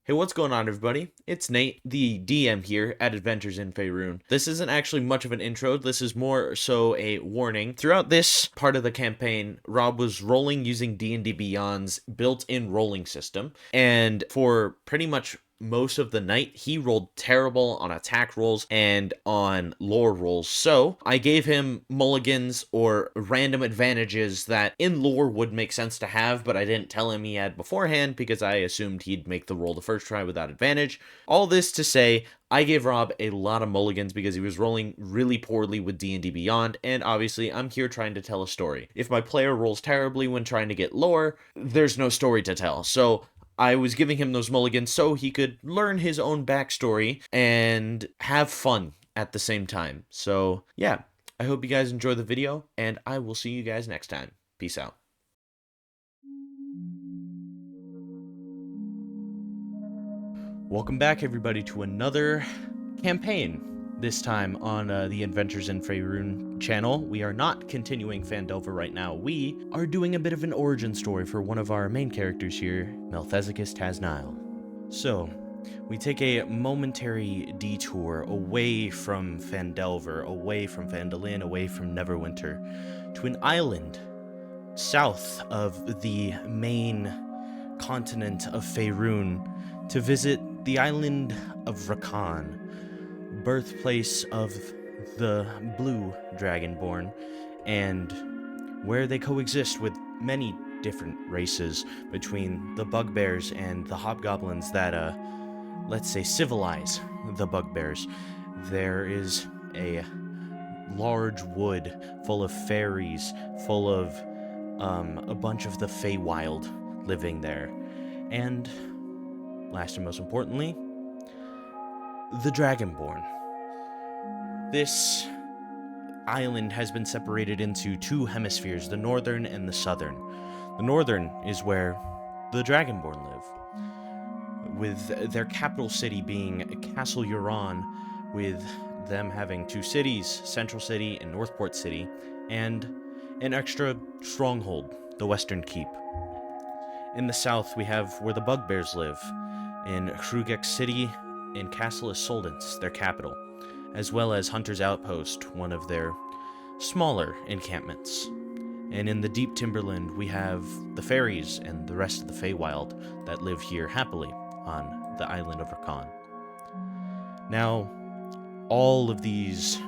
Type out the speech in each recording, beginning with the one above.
Hey, what's going on, everybody? It's Nate, the DM here at Adventures in Faerun. This isn't actually much of an intro, this is more so a warning. Throughout this part of the campaign, Rob was rolling using D&D Beyond's built-in rolling system, and for pretty much most of the night, he rolled terrible on attack rolls and on lore rolls. So I gave him mulligans or random advantages that in lore would make sense to have, but I didn't tell him he had beforehand because I assumed he'd make the roll the first try without advantage. All this to say, I gave Rob a lot of mulligans because he was rolling really poorly with D&D Beyond, and obviously I'm here trying to tell a story. If my player rolls terribly when trying to get lore, there's no story to tell. So I was giving him those mulligans so he could learn his own backstory and have fun at the same time. So, yeah, I hope you guys enjoy the video, and I will see you guys next time. Peace out. Welcome back, everybody, to another campaign. This time on the Adventures in Faerun channel. We are not continuing Phandelver right now. We are doing a bit of an origin story for one of our main characters here, Melthezicus Tasnile. So, we take a momentary detour away from Phandelver, away from Phandalin, away from Neverwinter, to an island south of the main continent of Faerun to visit the island of Rakahn, birthplace of the blue dragonborn, and where they coexist with many different races between the bugbears and the hobgoblins that, let's say, civilize the bugbears. There is a large wood full of fairies, full of a bunch of the Feywild living there. And last and most importantly, the Dragonborn. This island has been separated into two hemispheres, the northern and the southern. The northern is where the Dragonborn live, with their capital city being Castle Huron, with them having two cities, Central City and Northport City, and an extra stronghold, the Western Keep. In the south, we have where the bugbears live, in Krugek City and Castle Isoldance, their capital, as well as Hunter's Outpost, one of their smaller encampments. And in the deep timberland, we have the fairies and the rest of the Feywild that live here happily on the island of Rakahn. Now, all of these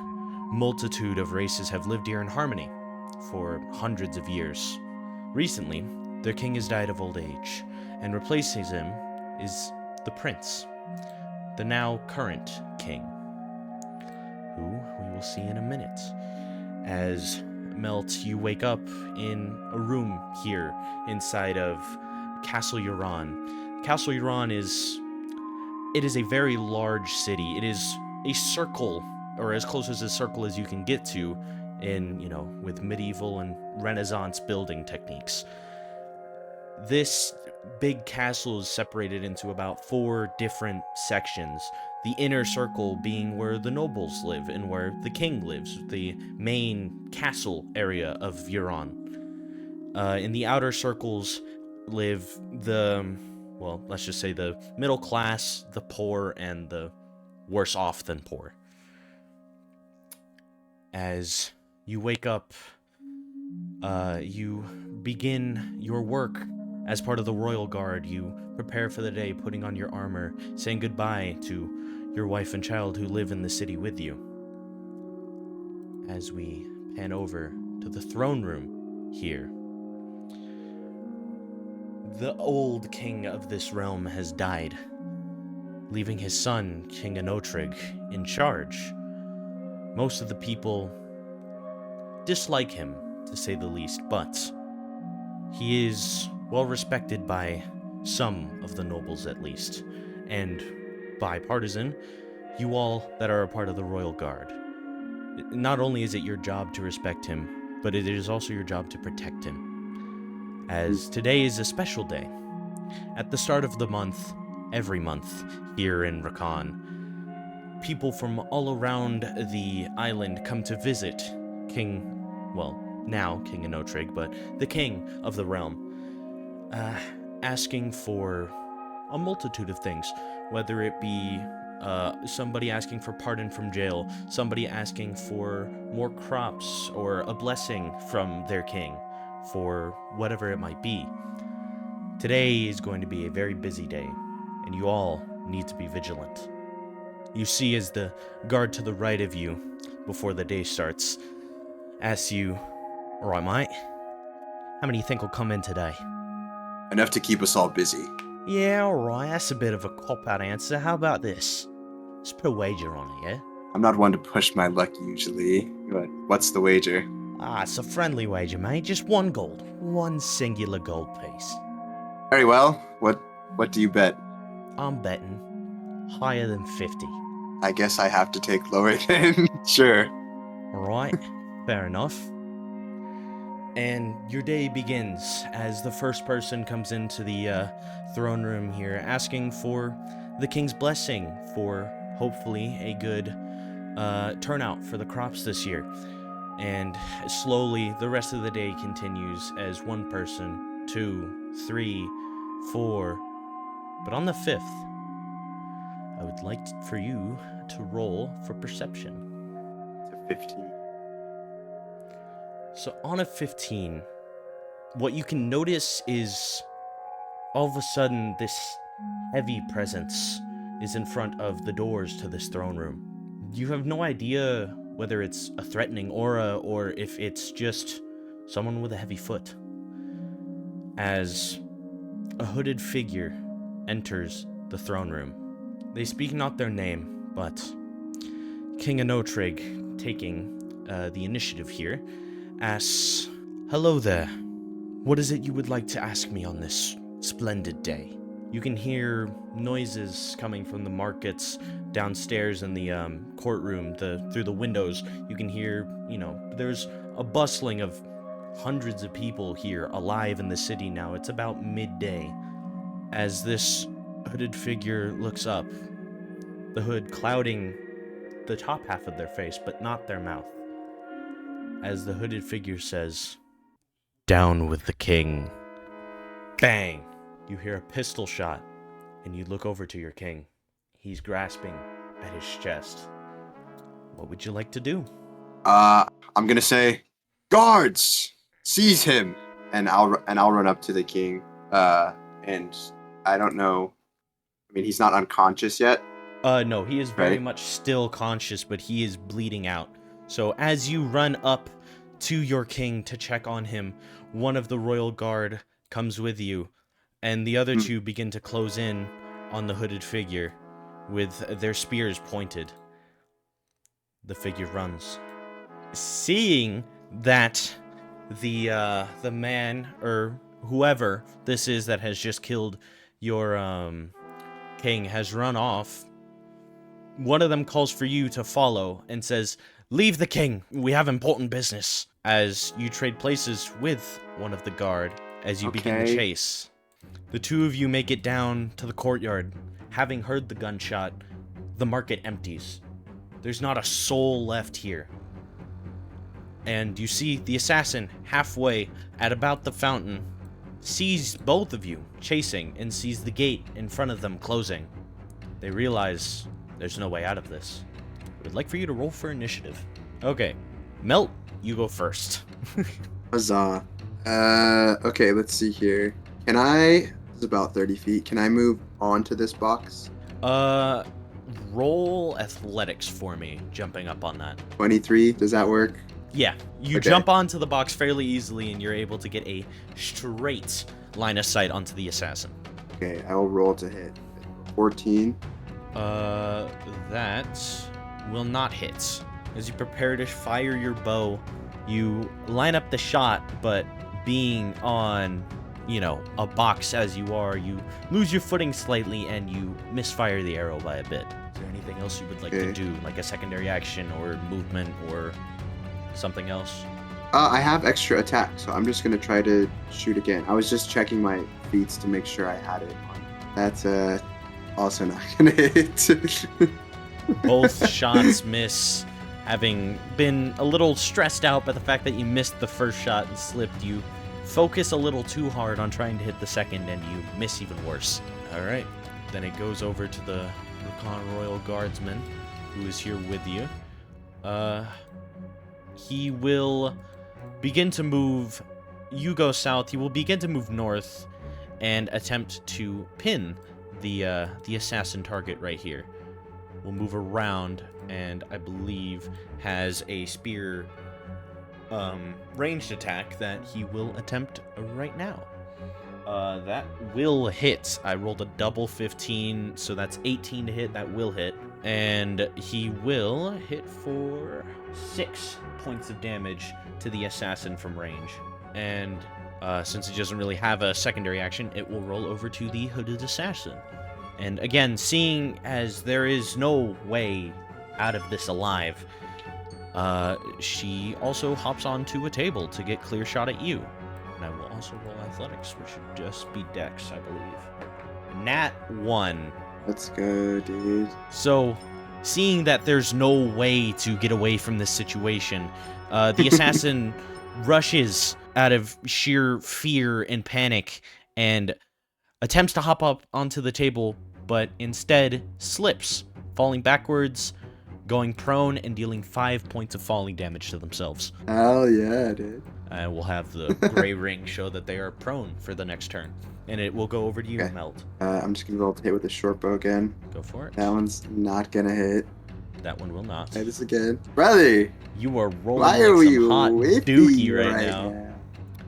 multitude of races have lived here in harmony for hundreds of years. Recently, their king has died of old age, and replacing him is the prince, the now current king, who we will see in a minute. As Melt, you wake up in a room here inside of Castle Huron. Castle Huron is a very large city. It is a circle, or as close as a circle as you can get to in, with medieval and Renaissance building techniques. This big castle is separated into about 4 different sections. The inner circle being where the nobles live and where the king lives, the main castle area of Huron. In the outer circles live let's just say the middle class, the poor, and the worse off than poor. As you wake up, you begin your work as part of the Royal Guard. You prepare for the day, putting on your armor, saying goodbye to your wife and child who live in the city with you. As we pan over to the throne room here, the old king of this realm has died, leaving his son, King Anotrig, in charge. Most of the people dislike him, to say the least, but he is well respected by some of the nobles at least, and bipartisan, you all that are a part of the Royal Guard. Not only is it your job to respect him, but it is also your job to protect him, as today is a special day. At the start of the month, every month, here in Rakahn, people from all around the island come to visit now King Anotrig, but the king of the realm, asking for a multitude of things, whether it be somebody asking for pardon from jail, somebody asking for more crops or a blessing from their king, for whatever it might be. Today is going to be a very busy day, and you all need to be vigilant. You see as the guard to the right of you, before the day starts, asks you, "Alright, mate, how many you think will come in today?" Enough to keep us all busy. Yeah, alright, that's a bit of a cop-out answer. How about this? Let's put a wager on it, yeah? I'm not one to push my luck usually, but what's the wager? It's a friendly wager, mate. Just 1 gold. 1 singular gold piece. Very well. What do you bet? I'm betting higher than 50. I guess I have to take lower then. Sure. Alright, fair enough. And your day begins as the first person comes into the throne room here, asking for the king's blessing for hopefully a good turnout for the crops this year. And slowly the rest of the day continues as 1 person, 2, 3, 4. But on the 5th, I would like for you to roll for perception. It's a 15. So on a 15, what you can notice is all of a sudden this heavy presence is in front of the doors to this throne room. You have no idea whether it's a threatening aura or if it's just someone with a heavy foot. As a hooded figure enters the throne room. They speak not their name, but King Anotrig, taking the initiative here, asks, "Hello there. What is it you would like to ask me on this splendid day?" You can hear noises coming from the markets downstairs in the courtroom, through the windows. You can hear, there's a bustling of hundreds of people here alive in the city now. It's about midday. As this hooded figure looks up, the hood clouding the top half of their face, but not their mouth. As the hooded figure says, "Down with the king." Bang! You hear a pistol shot, and you look over to your king. He's grasping at his chest. What would you like to do? I'm gonna say, "Guards, seize him!" And I'll run up to the king. And I don't know. I mean, he's not unconscious yet. No, he is very Right. much still conscious, but he is bleeding out. So as you run up to your king to check on him, one of the royal guard comes with you, and the other 2 begin to close in on the hooded figure with their spears pointed. The figure runs. Seeing that the man, or whoever this is that has just killed your king, has run off, one of them calls for you to follow and says, "Leave the king, we have important business," as you trade places with one of the guard as you begin the Okay. chase. The 2 of you make it down to the courtyard. Having heard the gunshot, the market empties. There's not a soul left here. And you see the assassin halfway at about the fountain, sees both of you chasing, and sees the gate in front of them closing. They realize there's no way out of this. I would like for you to roll for initiative. Okay, Melt, you go first. Huzzah. Okay, let's see here. Can I... This is about 30 feet. Can I move onto this box? Roll athletics for me, jumping up on that. 23, does that work? Yeah, you Okay. jump onto the box fairly easily, and you're able to get a straight line of sight onto the assassin. Okay, I will roll to hit. 14. That will not hit. As you prepare to fire your bow, you line up the shot, but being on, a box as you are, you lose your footing slightly and you misfire the arrow by a bit. Is there anything else you would like to Okay. do, like a secondary action or movement or something else? I have extra attack, so I'm just gonna try to shoot again. I was just checking my feats to make sure I had it on. That's also not gonna hit. Both shots miss. Having been a little stressed out by the fact that you missed the first shot and slipped, you focus a little too hard on trying to hit the second and you miss even worse. Alright, Then it goes over to the Rakahn Royal Guardsman, who is here with you. He will begin to move. You go south. He will begin to move north and attempt to pin the assassin target right here. We'll move around, and I believe has a spear ranged attack that he will attempt right now. That will hit. I rolled a double 15, so that's 18 to hit. That will hit. And he will hit for 6 points of damage to the assassin from range. And since he doesn't really have a secondary action, it will roll over to the hooded assassin. And again, seeing as there is no way out of this alive, she also hops onto a table to get clear shot at you. And I will also roll athletics, which should just be dex, I believe. Nat 1. Let's go, dude. So, seeing that there's no way to get away from this situation, the assassin rushes out of sheer fear and panic and attempts to hop up onto the table, but instead slips, falling backwards, going prone, and dealing 5 points of falling damage to themselves. Hell yeah, dude. And we'll have the gray ring show that they are prone for the next turn. And it will go over to you, Okay. Melt. I'm just gonna roll to hit with the short bow again. Go for it. That one's not gonna hit. That one will not. Try this again. Brother! You are rolling Why like are some you hot with dookie me right now.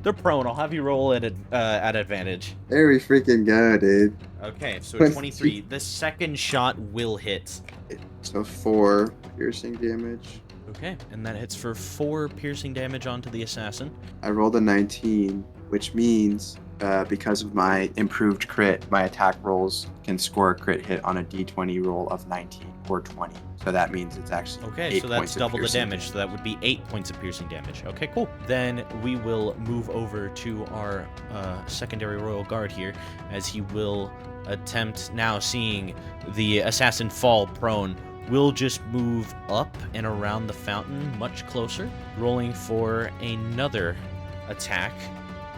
They're prone. I'll have you roll at advantage. There we freaking go, dude. Okay, so a 23. The second shot will hit. So 4 piercing damage. Okay, and that hits for 4 piercing damage onto the assassin. I rolled a 19, which means because of my improved crit, my attack rolls can score a crit hit on a d20 roll of 19 or 20. So that means it's actually Okay, 8 so that's points of double the piercing damage. So that would be 8 points of piercing damage. Okay, cool. Then we will move over to our secondary royal guard here, as he will attempt, now seeing the assassin fall prone, will just move up and around the fountain much closer, rolling for another attack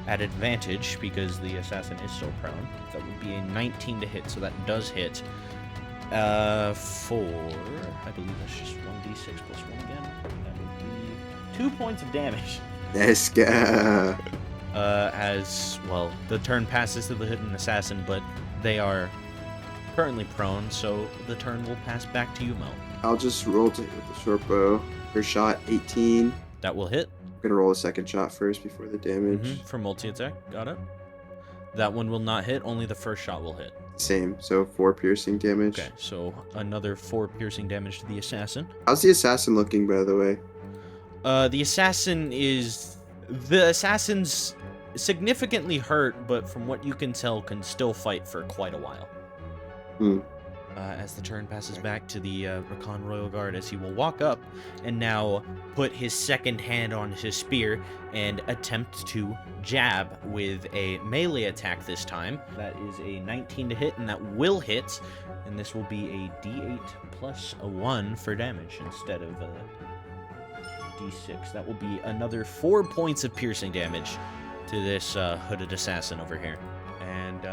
at advantage because the assassin is still prone. That would be a 19 to hit, so that does hit. For, I believe that's just 1d6 plus 1 again. That would be 2 points of damage. Let's go. As, well, the turn passes to the hidden assassin, but they are currently prone, so the turn will pass back to you, Mel. I'll just roll to hit with the short bow. First shot, 18. That will hit. I'm gonna roll a second shot first before the damage. For multi-attack. Got it. That one will not hit, only the first shot will hit. Same, so 4 piercing damage. Okay, so another 4 piercing damage to the assassin. How's the assassin looking, by the way? The assassin's significantly hurt, but from what you can tell, can still fight for quite a while. As the turn passes back to the Rakahn Royal Guard, as he will walk up and now put his second hand on his spear and attempt to jab with a melee attack this time. That is a 19 to hit, and that will hit. And this will be a d8 plus a 1 for damage instead of a d6. That will be another 4 points of piercing damage to this hooded assassin over here. And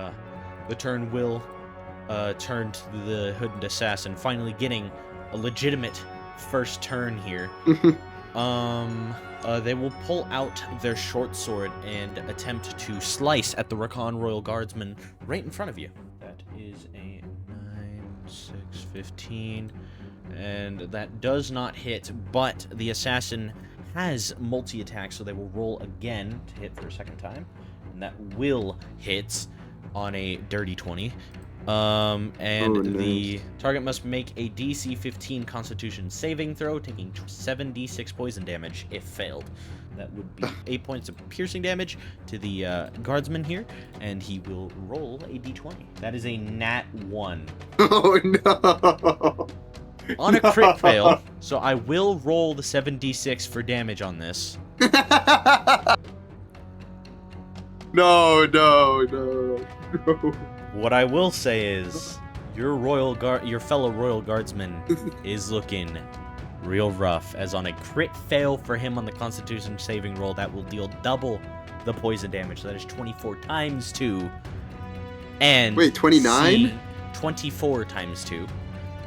the turn will turn to the hooded assassin, finally getting a legitimate first turn here. They will pull out their short sword and attempt to slice at the Rakahn Royal Guardsman right in front of you. That is a 9, 6, 15, and that does not hit, but the assassin has multi-attack, so they will roll again to hit for a second time, and that will hit on a dirty 20. The target must make a DC 15 Constitution saving throw, taking 7d6 poison damage if failed. That would be 8 points of piercing damage to the guardsman here, and he will roll a d20. That is a nat 1. Oh no! On a crit fail, so I will roll the 7d6 for damage on this. No. What I will say is, your fellow royal guardsman is looking real rough, as on a crit fail for him on the Constitution saving roll, that will deal double the poison damage. So that is 24 times 2. And wait, 29? 24 times 2.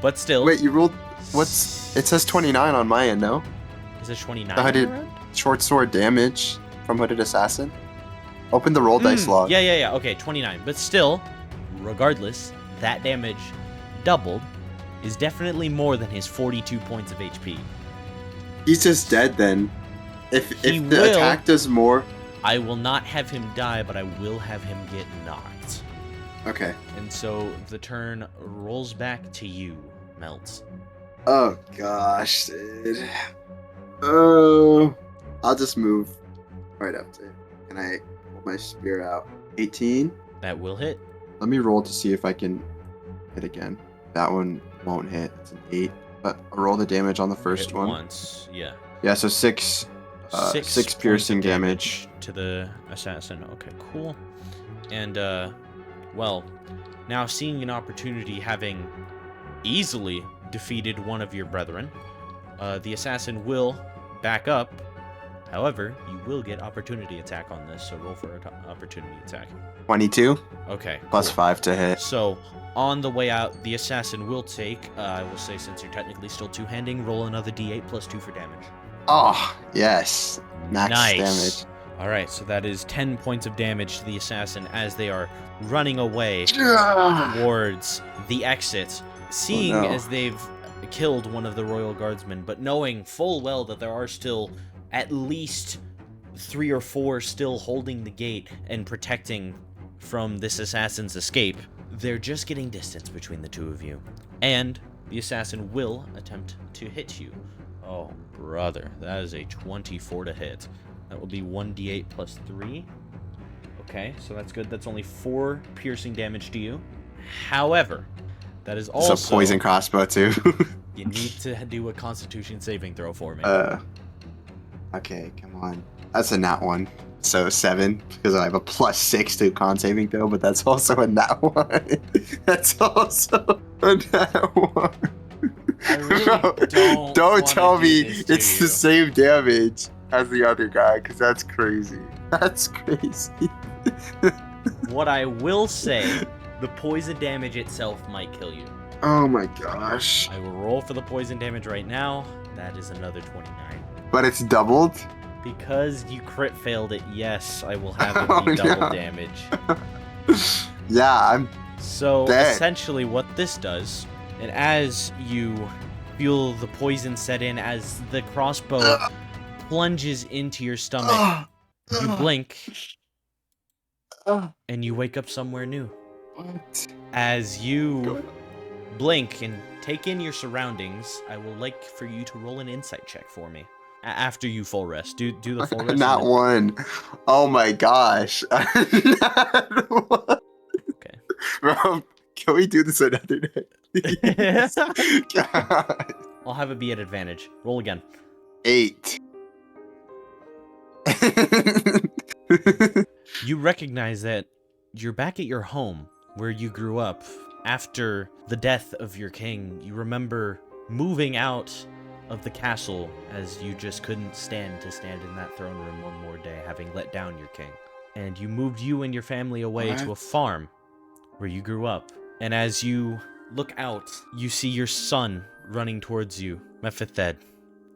But still. Wait, you rolled... What's... It says 29 on my end, no? Is it 29? The hooded short sword damage from Hooded Assassin. Open the roll dice log. Yeah. Okay, 29. But still, regardless, that damage doubled is definitely more than his 42 points of HP. He's just dead then. If the will, attack does more... I will not have him die, but I will have him get knocked. Okay. And so the turn rolls back to you, Melts. Oh gosh, dude. Oh, I'll just move right up to him. And I pull my spear out. 18. That will hit. Let me roll to see if I can hit again. That one won't hit. It's an 8. But I'll roll the damage on the first hit one. Once, yeah. Yeah, so 6 piercing damage to the assassin. Okay, cool. And well, now seeing an opportunity, having easily defeated one of your brethren, the assassin will back up. However, you will get opportunity attack on this, so roll for an opportunity attack. 22. Okay. Plus cool. 5 to hit. So, on the way out, the assassin will take, I will say, since you're technically still two-handing, roll another d8 plus 2 for damage. Oh, yes. Max Nice. damage. Alright, so that is 10 points of damage to the assassin as they are running away Ah. towards the exit, seeing no. as they've killed one of the royal guardsmen, but knowing full well that there are still at least 3 or 4 still holding the gate and protecting from this assassin's escape. They're just getting distance between the two of you. And the assassin will attempt to hit you. Oh, brother, that is a 24 to hit. That will be 1d8 plus 3. Okay, so that's good. That's only 4 piercing damage to you. However, that is also... It's a poison crossbow, too. You need to do a constitution saving throw for me. Okay, come on. That's a nat 1. So 7, because I have a plus 6 to con saving throw, but that's also a nat 1. That's also a nat 1. I really don't tell me do this to it's you. the same damage as the other guy, because that's crazy. That's crazy. What I will say, the poison damage itself might kill you. Oh my gosh. I will roll for the poison damage right now. That is another 29. But it's doubled? Because you crit failed it, yes, I will have it be Oh, double no. damage. Yeah, I'm So dead. essentially what this does, and as you feel the poison set in, as the crossbow plunges into your stomach, you blink, and you wake up somewhere new. What? As you blink and take in your surroundings, I will like for you to roll an insight check for me. After you full rest. Do the full rest. Not one. Oh my gosh. Not one. Okay. Bro, can we do this another day? Please? God. I'll have it be at advantage. Roll again. 8. You recognize that you're back at your home, where you grew up. After the death of your king, you remember moving out of the castle as you just couldn't stand in that throne room one more day, having let down your king. And you moved you and your family away to a farm where you grew up. And as you look out, you see your son running towards you, Mephithed,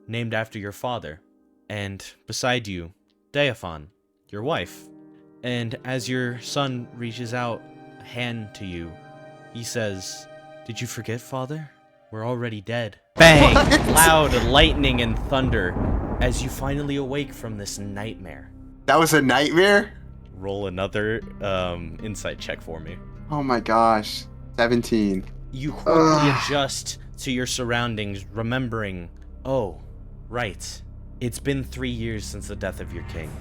named after your father. And beside you, Deophon, your wife. And as your son reaches out a hand to you, he says, "Did you forget, father? We're already dead." Bang! What? Loud lightning and thunder as you finally awake from this nightmare. That was a nightmare? Roll another insight check for me. Oh my gosh. 17. You quickly adjust to your surroundings, remembering, oh, right. It's been 3 years since the death of your king.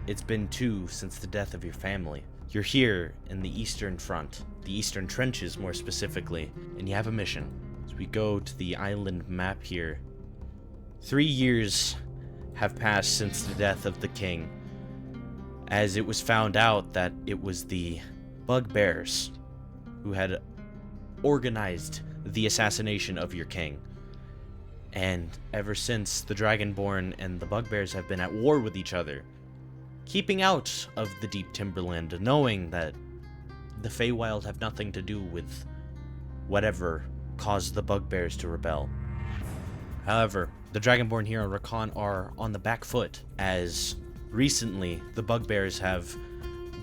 It's been 2 since the death of your family. You're here in the Eastern Front, the Eastern Trenches more specifically, and you have a mission. As we go to the island map here, 3 years have passed since the death of the king, as it was found out that it was the bugbears who had organized the assassination of your king. And ever since, the Dragonborn and the bugbears have been at war with each other, keeping out of the deep timberland, knowing that the Feywild have nothing to do with whatever caused the bugbears to rebel. However, the Dragonborn here on Rakahn are on the back foot, as recently the bugbears have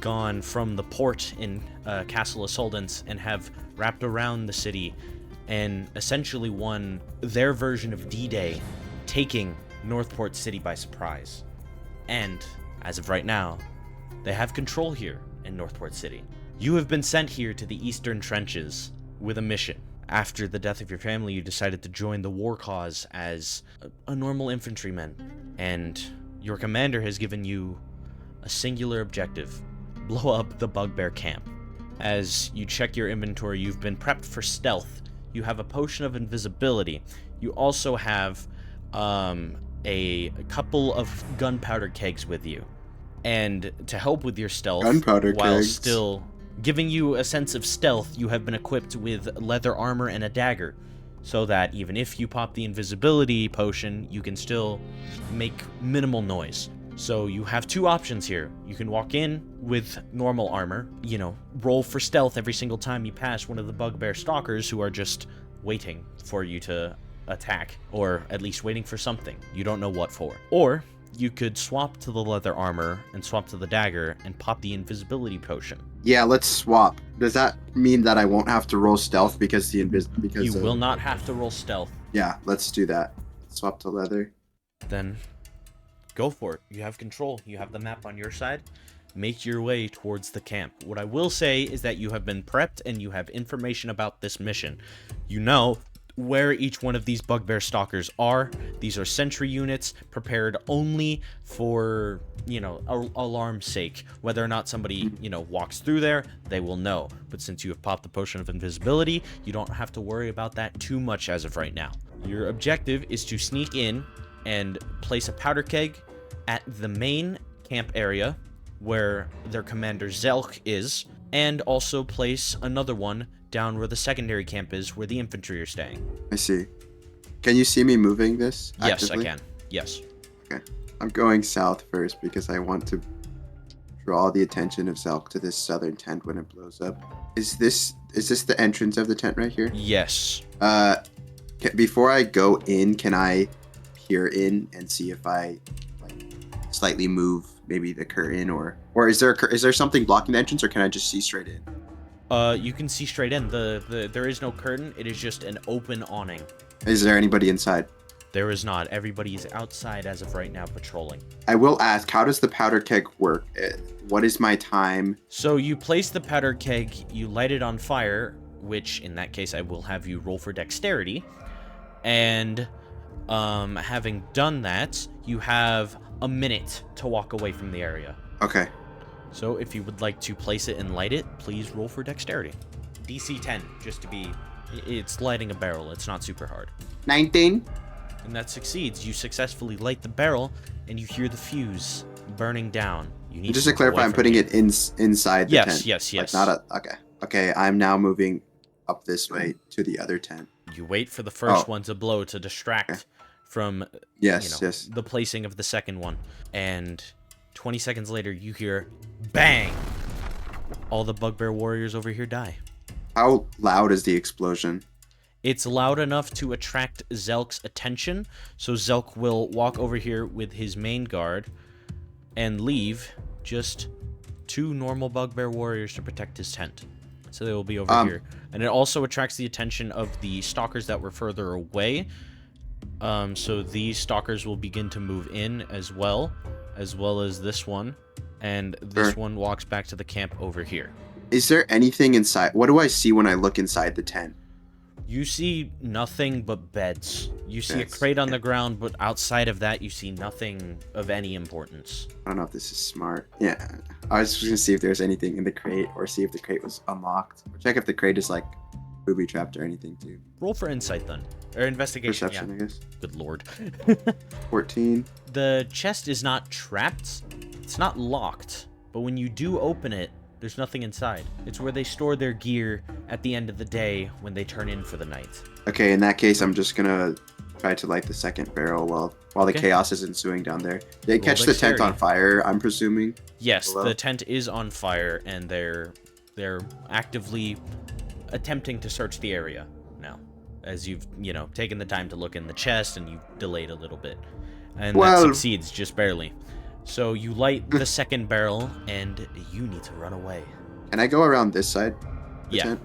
gone from the port in Castle Assoldance and have wrapped around the city and essentially won their version of D-Day, taking Northport City by surprise. And, as of right now, they have control here in Northport City. You have been sent here to the Eastern Trenches with a mission. After the death of your family, you decided to join the war cause as a normal infantryman, and your commander has given you a singular objective: blow up the bugbear camp. As you check your inventory, you've been prepped for stealth. You have a potion of invisibility. You also have a couple of gunpowder kegs with you. And to help with your stealth, while kegs. Still giving you a sense of stealth, you have been equipped with leather armor and a dagger, so that even if you pop the invisibility potion, you can still make minimal noise. So you have two options here. You can walk in with normal armor, roll for stealth every single time you pass one of the bugbear stalkers who are just waiting for you to attack, or at least waiting for something. You don't know what for. Or you could swap to the leather armor and swap to the dagger and pop the invisibility potion. Yeah, let's swap. Does that mean that I won't have to roll stealth because you will not have to roll stealth. Yeah, let's do that. Swap to leather. Then go for it. You have control. You have the map on your side. Make your way towards the camp. What I will say is that you have been prepped and you have information about this mission. You know where each one of these bugbear stalkers are. These are sentry units prepared only for, alarm's sake. Whether or not somebody, walks through there, they will know. But since you have popped the potion of invisibility, you don't have to worry about that too much as of right now. Your objective is to sneak in and place a powder keg at the main camp area where their commander Zelk is, and also place another one down where the secondary camp is, where the infantry are staying. I see. Can you see me moving this actively? Yes, I can. Yes. Okay. I'm going south first because I want to draw the attention of Zelk to this southern tent when it blows up. Is this the entrance of the tent right here? Yes. Before I go in, can I peer in and see if I slightly move maybe the curtain or is there something blocking the entrance, or can I just see straight in? You can see straight in. There is no curtain. It is just an open awning. Is there anybody inside? There is not. Everybody is outside as of right now patrolling. I will ask, how does the powder keg work? What is my time? So you place the powder keg, you light it on fire, which in that case I will have you roll for dexterity. And having done that, you have a minute to walk away from the area. Okay. So if you would like to place it and light it, please roll for dexterity. DC 10, just to be... It's lighting a barrel. It's not super hard. 19. And that succeeds. You successfully light the barrel, and you hear the fuse burning down. You need just to clarify, I'm putting it inside the tent. Yes. Okay, I'm now moving up this way to the other tent. You wait for the first one to blow to distract from the placing of the second one. And 20 seconds later, you hear bang! All the bugbear warriors over here die. How loud is the explosion? It's loud enough to attract Zelk's attention, so Zelk will walk over here with his main guard and leave just 2 normal bugbear warriors to protect his tent. So they will be over here. And it also attracts the attention of the stalkers that were further away. So these stalkers will begin to move in as well as this one. And this one walks back to the camp over here. Is there anything inside? What do I see when I look inside the tent? You see nothing but beds. You see a crate on the ground, but outside of that, you see nothing of any importance. I don't know if this is smart. Yeah, I was just gonna see if there's anything in the crate, or see if the crate was unlocked. Or check if the crate is like booby trapped or anything too. Roll for insight then, or investigation. Perception, I guess. Good lord. 14. The chest is not trapped. It's not locked, but when you do open it, there's nothing inside. It's where they store their gear at the end of the day when they turn in for the night. Okay, in that case, I'm just gonna try to light the second barrel while the chaos is ensuing down there. They catch the tent on fire, I'm presuming? Yes, the tent is on fire, and they're actively attempting to search the area now, as you've, taken the time to look in the chest and you've delayed a little bit. And that succeeds just barely. So you light the second barrel, and you need to run away. Can I go around this side? Yeah.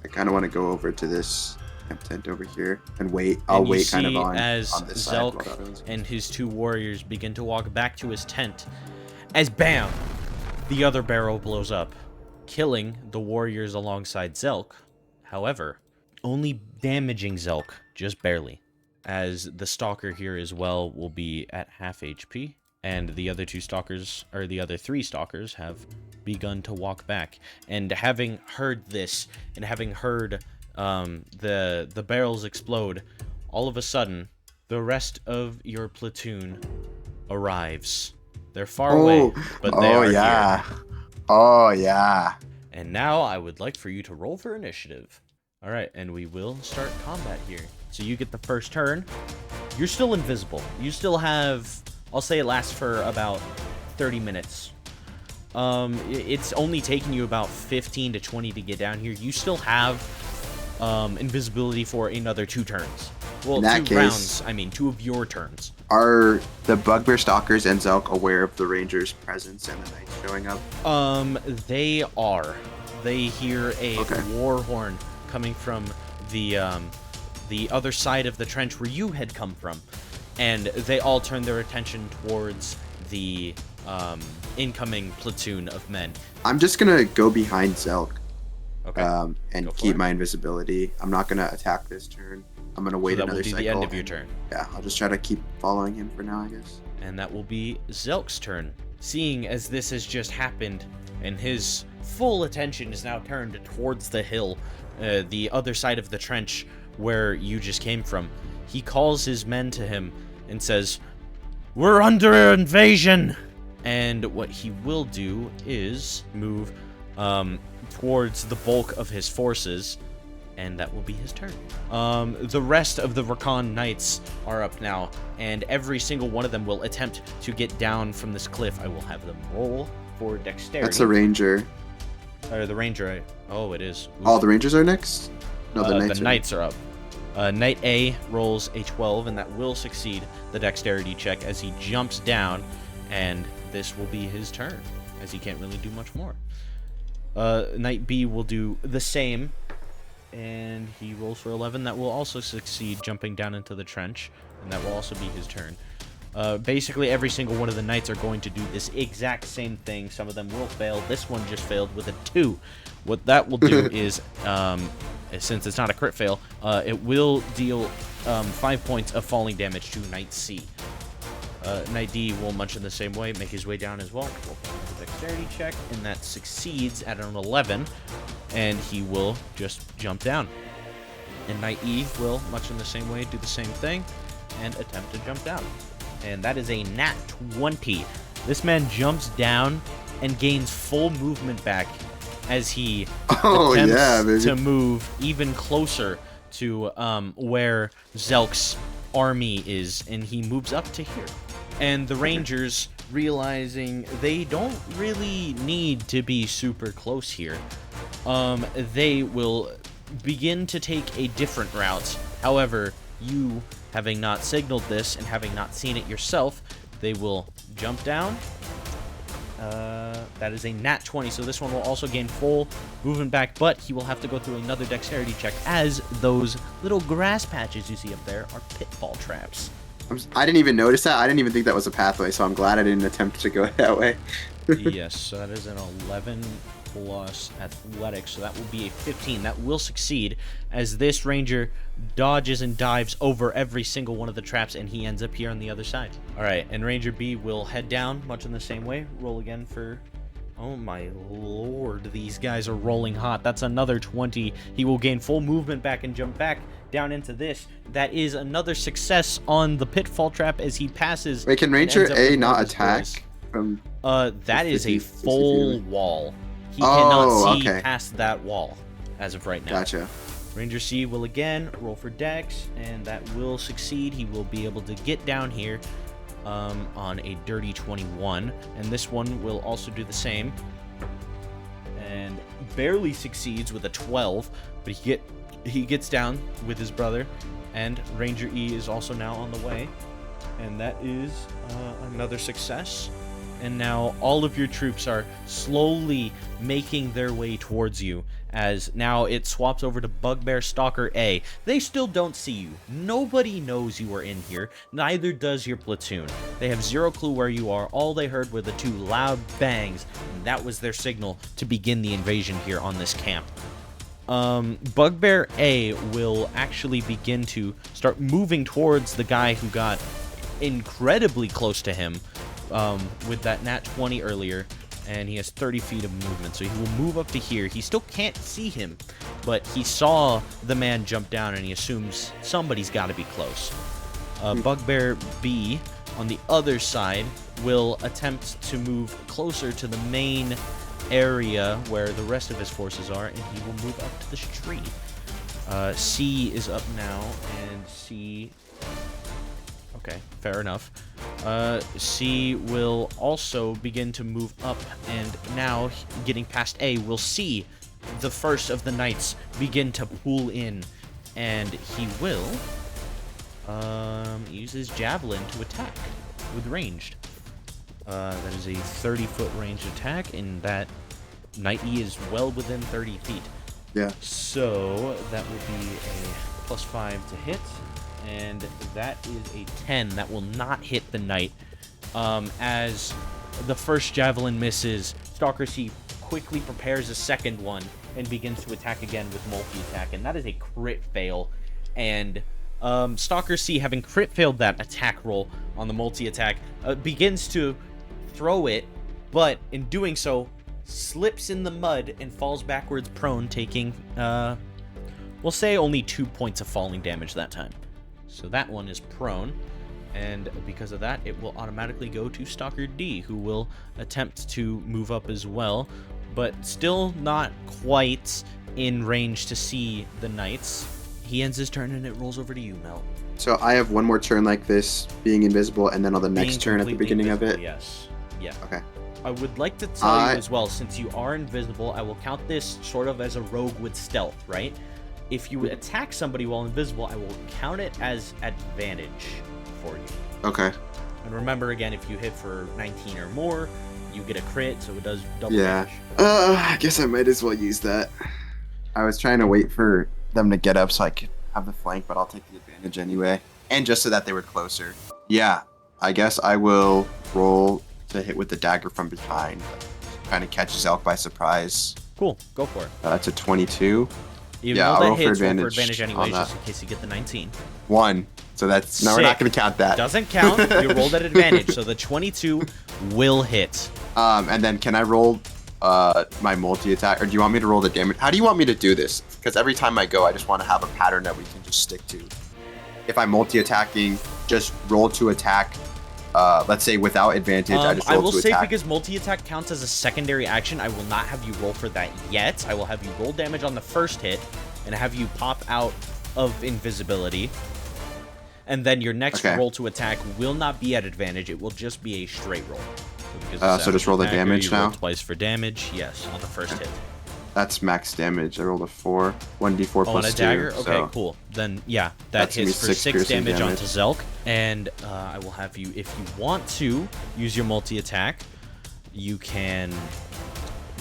I kind of want to go over to this tent over here and wait. I'll wait kind of on this side. Zelk and his 2 warriors begin to walk back to his tent, as bam, the other barrel blows up, killing the warriors alongside Zelk. However, only damaging Zelk just barely, as the stalker here as well will be at half HP, and the other 3 stalkers have begun to walk back. And having heard this, and having heard the barrels explode, all of a sudden, the rest of your platoon arrives. They're far away, but they are here. Oh, yeah. And now I would like for you to roll for initiative. All right, and we will start combat here. So you get the first turn. You're still invisible. You still have, I'll say it lasts for about 30 minutes. It's only taking you about 15 to 20 to get down here. You still have invisibility for another 2 turns. Well, in that 2 case, rounds. I mean, 2 of your turns. Are the Bugbear Stalkers and Zelk aware of the Ranger's presence and the Knights showing up? They are. They hear a war horn coming from the other side of the trench where you had come from, and they all turn their attention towards the incoming platoon of men. I'm just gonna go behind Zelk, and keep it. my invisibility. I'm not gonna attack this turn. I'm gonna wait another cycle. That will be the end of your turn. Yeah, I'll just try to keep following him for now, I guess. And that will be Zelk's turn. Seeing as this has just happened, and his full attention is now turned towards the hill, the other side of the trench where you just came from, he calls his men to him and says, "We're under invasion!" And what he will do is move towards the bulk of his forces, and that will be his turn. The rest of the Rakahn Knights are up now, and every single one of them will attempt to get down from this cliff. I will have them roll for dexterity. That's a Ranger. Or the Ranger. Oh, it is. Ooh. Oh, the Rangers are next? No, the Knights are up. Knight A rolls a 12, and that will succeed the dexterity check as he jumps down, and this will be his turn, as he can't really do much more. Knight B will do the same, and he rolls for 11. That will also succeed, jumping down into the trench, and that will also be his turn. Basically, every single one of the knights are going to do this exact same thing. Some of them will fail. This one just failed with a 2. What that will do is, since it's not a crit fail, it will deal 5 points of falling damage to Knight C. Knight D will, much in the same way, make his way down as well. We'll find the dexterity check, and that succeeds at an 11, and he will just jump down. And Knight E will, much in the same way, do the same thing and attempt to jump down. And that is a nat 20. This man jumps down and gains full movement back as he attempts to move even closer to where Zelk's army is, and he moves up to here. And the Rangers, realizing they don't really need to be super close here, they will begin to take a different route. However, you, having not signaled this and having not seen it yourself, they will jump down. That is a nat 20, so this one will also gain full movement back, but he will have to go through another dexterity check, as those little grass patches you see up there are pitfall traps. I didn't even notice that. I didn't even think that was a pathway, so I'm glad I didn't attempt to go that way. Yes, so that is an 11 plus athletics, so that will be a 15. That will succeed, as this ranger dodges and dives over every single one of the traps, and he ends up here on the other side. All right, and Ranger B will head down much in the same way. Roll again for... Oh my lord, these guys are rolling hot. That's another 20. He will gain full movement back and jump back down into this. That is another success on the pitfall trap as he passes. Wait, can Ranger A not attack from... that is a full wall. He cannot see past that wall as of right now. Gotcha. Ranger C will again roll for dex, and that will succeed. He will be able to get down here on a dirty 21, and this one will also do the same. And barely succeeds with a 12, but he gets down with his brother, and Ranger E is also now on the way, and that is another success. And now all of your troops are slowly making their way towards you, as now it swaps over to Bugbear Stalker A. They still don't see you. Nobody knows you are in here. Neither does your platoon. They have zero clue where you are. All they heard were the 2 loud bangs, and that was their signal to begin the invasion here on this camp. Bugbear A will actually begin to start moving towards the guy who got incredibly close to him with that nat 20 earlier, and he has 30 feet of movement, so he will move up to here. He still can't see him, but he saw the man jump down, and he assumes somebody's got to be close. Bugbear B, on the other side, will attempt to move closer to the main area where the rest of his forces are, and he will move up to this tree. C is up now, and C... Okay, fair enough. C will also begin to move up, and now, getting past A, we'll see the first of the knights begin to pull in, and he will use his javelin to attack with ranged. That is a 30-foot ranged attack, and that Knight E is well within 30 feet. Yeah. So that will be a +5 to hit, and that is a 10. That will not hit the Knight. As the first javelin misses, Stalker C quickly prepares a second one and begins to attack again with multi-attack, and that is a crit fail. And Stalker C, having crit failed that attack roll on the multi-attack, begins to throw it, but in doing so, slips in the mud and falls backwards prone, taking, we'll say only 2 points of falling damage that time. So that one is prone, and because of that, it will automatically go to Stalker D, who will attempt to move up as well, but still not quite in range to see the knights. He ends his turn, and it rolls over to you, Mel. So I have one more turn like this, being invisible, and then on the next turn at the beginning of it? Yes. Yeah. Okay. I would like to tell you as well, since you are invisible, I will count this sort of as a rogue with stealth, right? If you attack somebody while invisible, I will count it as advantage for you. Okay. And remember, again, if you hit for 19 or more, you get a crit, so it does double damage. I guess I might as well use that. I was trying to wait for them to get up so I could have the flank, but I'll take the advantage anyway. And just so that they were closer. Yeah, I guess I will roll to hit with the dagger from behind. Kind of catches Elk by surprise. Cool, go for it. That's a 22. Even though that hits, roll for advantage anyways, just in case you get the 19. 1. So that's... No, we're not going to count that. Doesn't count. You rolled at advantage, so the 22 will hit. And then can I roll my multi-attack? Or do you want me to roll the damage? How do you want me to do this? Because every time I go, I just want to have a pattern that we can just stick to. If I'm multi-attacking, just roll to attack. Let's say without advantage, I just roll to attack. I will say, because multi-attack counts as a secondary action, I will not have you roll for that yet. I will have you roll damage on the first hit, and have you pop out of invisibility. And then your next roll to attack will not be at advantage. It will just be a straight roll. So just roll the damage now? Roll twice for damage, yes, on the first hit. That's max damage. I rolled a 4. 1d4 plus 2. On a dagger? Okay, cool. Then, yeah, that hits for 6 damage onto Zelk. And I will have you, if you want to use your multi-attack, you can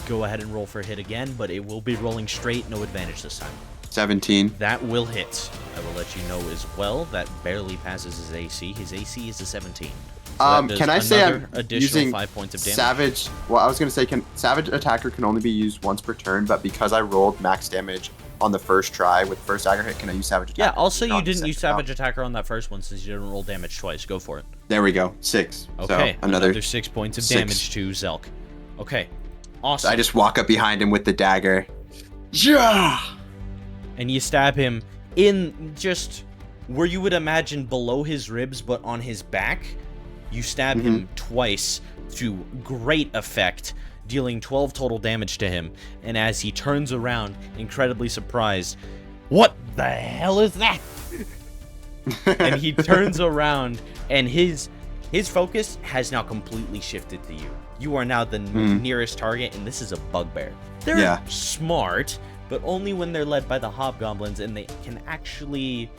go ahead and roll for a hit again, but it will be rolling straight, no advantage this time. 17. That will hit. I will let you know as well. That barely passes his AC. His AC is a 17. So can I say I'm using 5 points of damage. Savage? Well, I was gonna say, Savage Attacker can only be used once per turn, but because I rolled max damage on the first try with first dagger hit, can I use Savage Attacker? Yeah. Also, you didn't use Savage Attacker on that first one since you didn't roll damage twice. Go for it. There we go. 6. Okay. So another 6 points of damage to Zelk. Okay. Awesome. So I just walk up behind him with the dagger. Yeah. And you stab him in just where you would imagine below his ribs, but on his back. You stab him twice to great effect, dealing 12 total damage to him. And as he turns around, incredibly surprised, what the hell is that? And he turns around, and his His focus has now completely shifted to you. You are now the nearest target, and this is a bugbear. They're smart, but only when they're led by the hobgoblins and they can actually,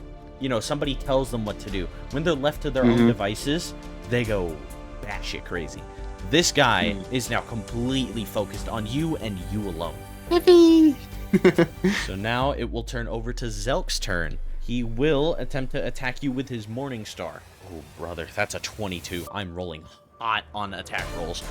somebody tells them what to do. When they're left to their own devices, they go batshit crazy. This guy is now completely focused on you and you alone. So now it will turn over to Zelk's turn. He will attempt to attack you with his Morning Star. Oh, brother, that's a 22. I'm rolling hot on attack rolls.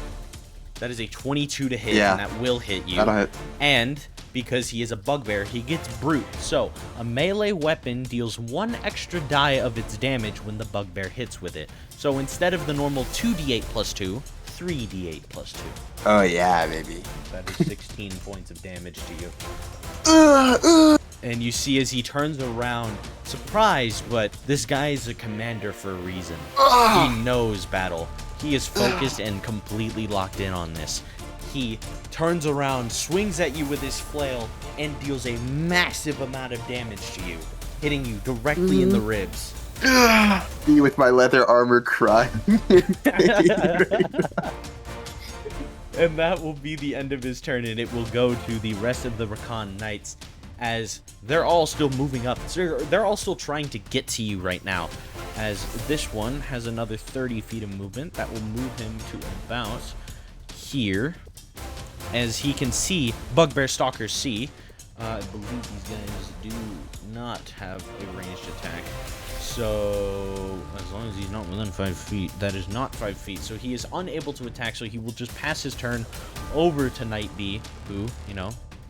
That is a 22 to hit, and that will hit you. That'll hit. And because he is a bugbear, he gets brute. So a melee weapon deals 1 extra die of its damage when the bugbear hits with it. So instead of the normal 2d8 plus 2, 3d8 plus 2. Oh, yeah, baby. That is 16 points of damage to you. And you see as he turns around, surprised, but this guy is a commander for a reason. He knows battle. He is focused and completely locked in on this. He turns around, swings at you with his flail, and deals a massive amount of damage to you, hitting you directly in the ribs. Me with my leather armor crying. And that will be the end of his turn, and it will go to the rest of the Rakahn Knights, as they're all still moving up. So they're all still trying to get to you right now, as this one has another 30 feet of movement. That will move him to about here, as he can see Bugbear Stalkers see. I believe these guys do not have a ranged attack. So, as long as he's not within 5 feet, that is not 5 feet. So he is unable to attack, so he will just pass his turn over to Knight B, who,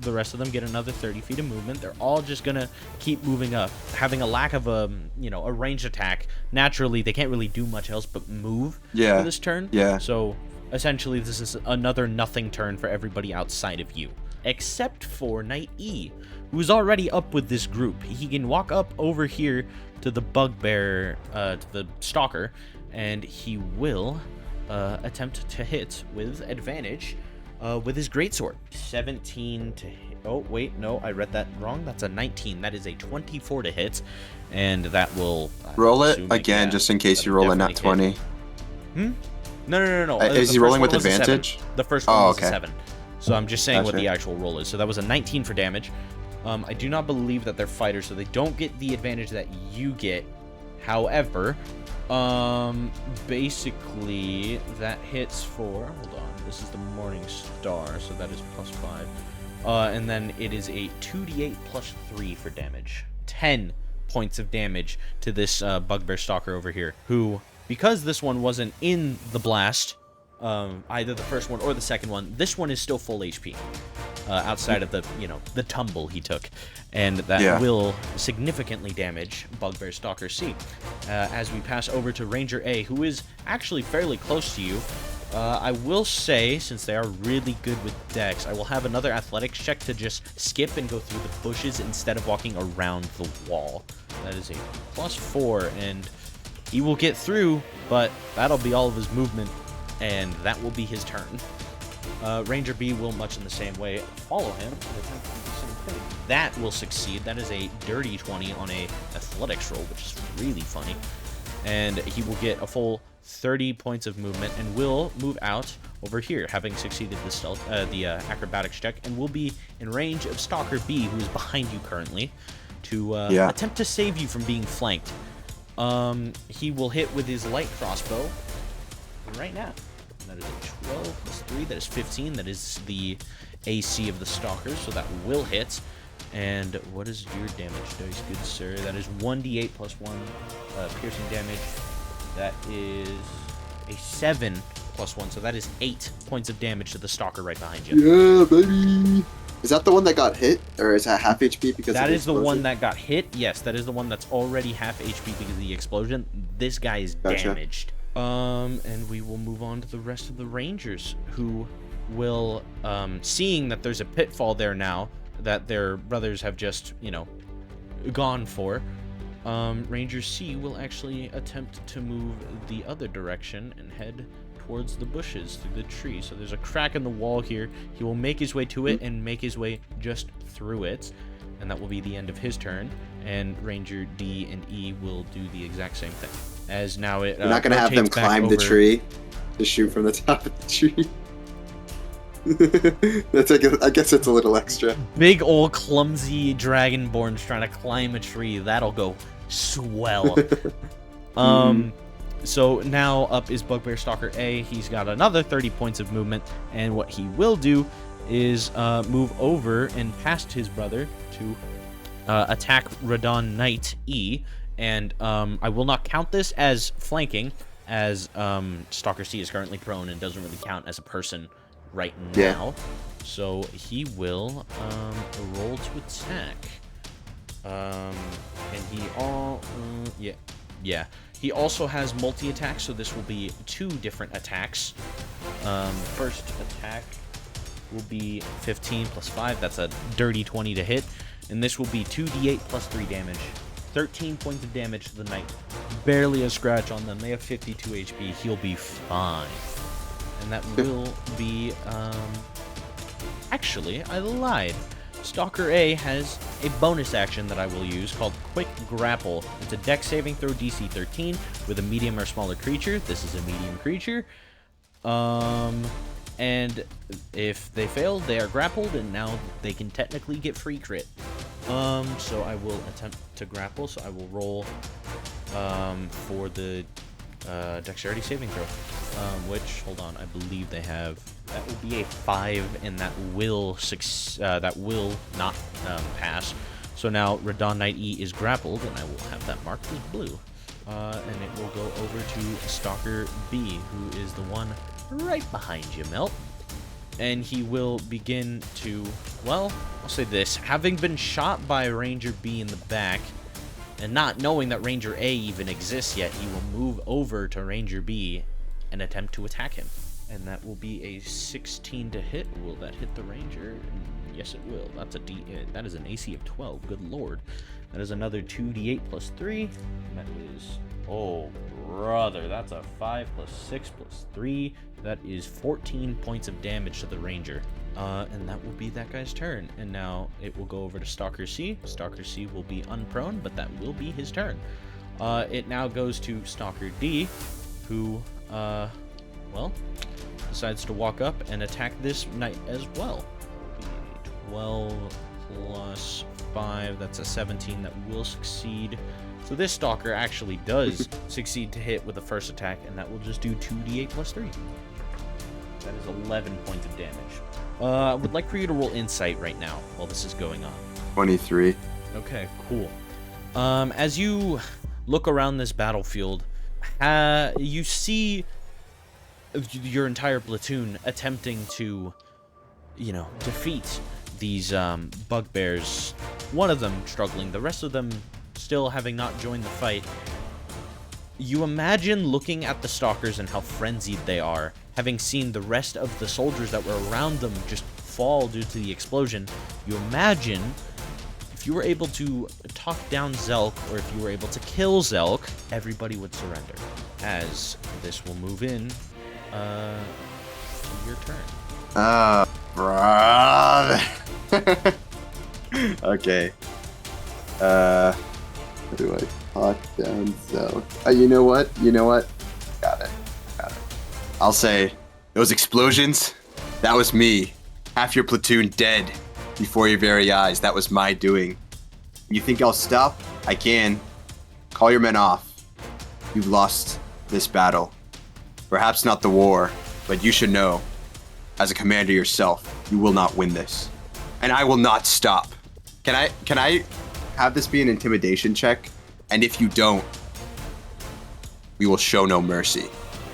the rest of them get another 30 feet of movement. They're all just gonna keep moving up. Having a lack of a ranged attack, naturally, they can't really do much else but move for this turn. So, essentially, this is another nothing turn for everybody outside of you. Except for Knight E, who's already up with this group. He can walk up over here to the bugbear, to the stalker, and he will attempt to hit with advantage with his greatsword. 17 to hit. Oh, wait, no, I read that wrong. That's a 19. That is a 24 to hit, and that will... roll it again, just in case you roll a nat 20. No. Is he rolling with advantage? The first one was a 7. So I'm just saying what the actual roll is. So that was a 19 for damage. I do not believe that they're fighters, so they don't get the advantage that you get. However, basically, that hits for... Hold on. This is the Morning Star, so that is plus 5. And then it is a 2d8 plus 3 for damage. 10 points of damage to this Bugbear Stalker over here, who, because this one wasn't in the blast... either the first one or the second one, this one is still full HP, outside of the tumble he took, and that will significantly damage Bugbear Stalker C. As we pass over to Ranger A, who is actually fairly close to you, I will say, since they are really good with dex, I will have another athletics check to just skip and go through the bushes instead of walking around the wall. That is a plus 4, and he will get through, but that'll be all of his movement. And that will be his turn. Ranger B will, much in the same way, follow him. That will succeed. That is a dirty 20 on a athletics roll, which is really funny. And he will get a full 30 points of movement and will move out over here, having succeeded the acrobatics check, and will be in range of Stalker B, who is behind you currently, to attempt to save you from being flanked. He will hit with his light crossbow right now. That is a 12 plus 3. That is 15. That is the AC of the Stalker, so that will hit. And what is your damage dice, good sir? That is 1d8 plus 1 piercing damage. That is a 7 plus 1, so that is 8 points of damage to the Stalker right behind you. Yeah, baby! Is that the one that got hit, or is that half HP because that of the is the one that got hit? Yes, that is the one that's already half HP because of the explosion. This guy is damaged. And we will move on to the rest of the Rangers, who will, seeing that there's a pitfall there now that their brothers have just, gone for, Ranger C will actually attempt to move the other direction and head towards the bushes through the tree. So there's a crack in the wall here. He will make his way to it and make his way just through it, and that will be the end of his turn. And Ranger D and E will do the exact same thing. as now it You're not gonna have them rotates back climb the over. tree to shoot from the top of the tree. I guess it's a little extra. Big old clumsy dragonborns trying to climb a tree. That'll go swell. So now up is Bugbear Stalker A. He's got another 30 points of movement, and what he will do is move over and past his brother to attack Radon Knight E. And I will not count this as flanking, as Stalker C is currently prone and doesn't really count as a person right now. So he will roll to attack. And he he also has multi-attack, so this will be 2 different attacks. First attack will be 15 plus 5. That's a dirty 20 to hit. And this will be 2d8 plus 3 damage. 13 points of damage to the knight. Barely a scratch on them. They have 52 HP. He'll be fine. And that will be, actually, I lied. Stalker A has a bonus action that I will use called Quick Grapple. It's a dex saving throw DC 13 with a medium or smaller creature. This is a medium creature. And if they fail, they are grappled, and now they can technically get free crit. So I will attempt to grapple, so I will roll for the dexterity saving throw, which, hold on, I believe they have, that will be a 5, and that will not pass. So now Radon Knight E is grappled, and I will have that marked as blue. And it will go over to Stalker B, who is the one right behind you, Melt. And he will begin to, well, I'll say this, having been shot by Ranger B in the back, and not knowing that Ranger A even exists yet, he will move over to Ranger B and attempt to attack him. And that will be a 16 to hit. Will that hit the Ranger? Yes, it will. That is an AC of 12. Good lord. That is another 2d8 plus 3. That is, oh, brother, that's a 5 plus 6 plus 3. That is 14 points of damage to the Ranger. And that will be that guy's turn. And now it will go over to Stalker C. Stalker C will be unprone, but that will be his turn. It now goes to Stalker D, who, well, decides to walk up and attack this knight as well. 12 plus 5, that's a 17, that will succeed. So this Stalker actually does succeed to hit with the first attack, and that will just do 2d8 plus 3. That is 11 points of damage. I would like for you to roll Insight right now while this is going on. 23. Okay, cool. As you look around this battlefield, you see your entire platoon attempting to, defeat these bugbears. One of them struggling, the rest of them still having not joined the fight. You imagine looking at the Stalkers and how frenzied they are, having seen the rest of the soldiers that were around them just fall due to the explosion. You imagine if you were able to talk down Zelk, or if you were able to kill Zelk, everybody would surrender. As this will move in to your turn. Brother. Okay. How do I talk down Zelk? You know what? Got it. I'll say, those explosions, that was me. Half your platoon dead before your very eyes. That was my doing. You think I'll stop? I can. Call your men off. You've lost this battle. Perhaps not the war, but you should know, as a commander yourself, you will not win this. And I will not stop. Can I have this be an intimidation check? And if you don't, we will show no mercy.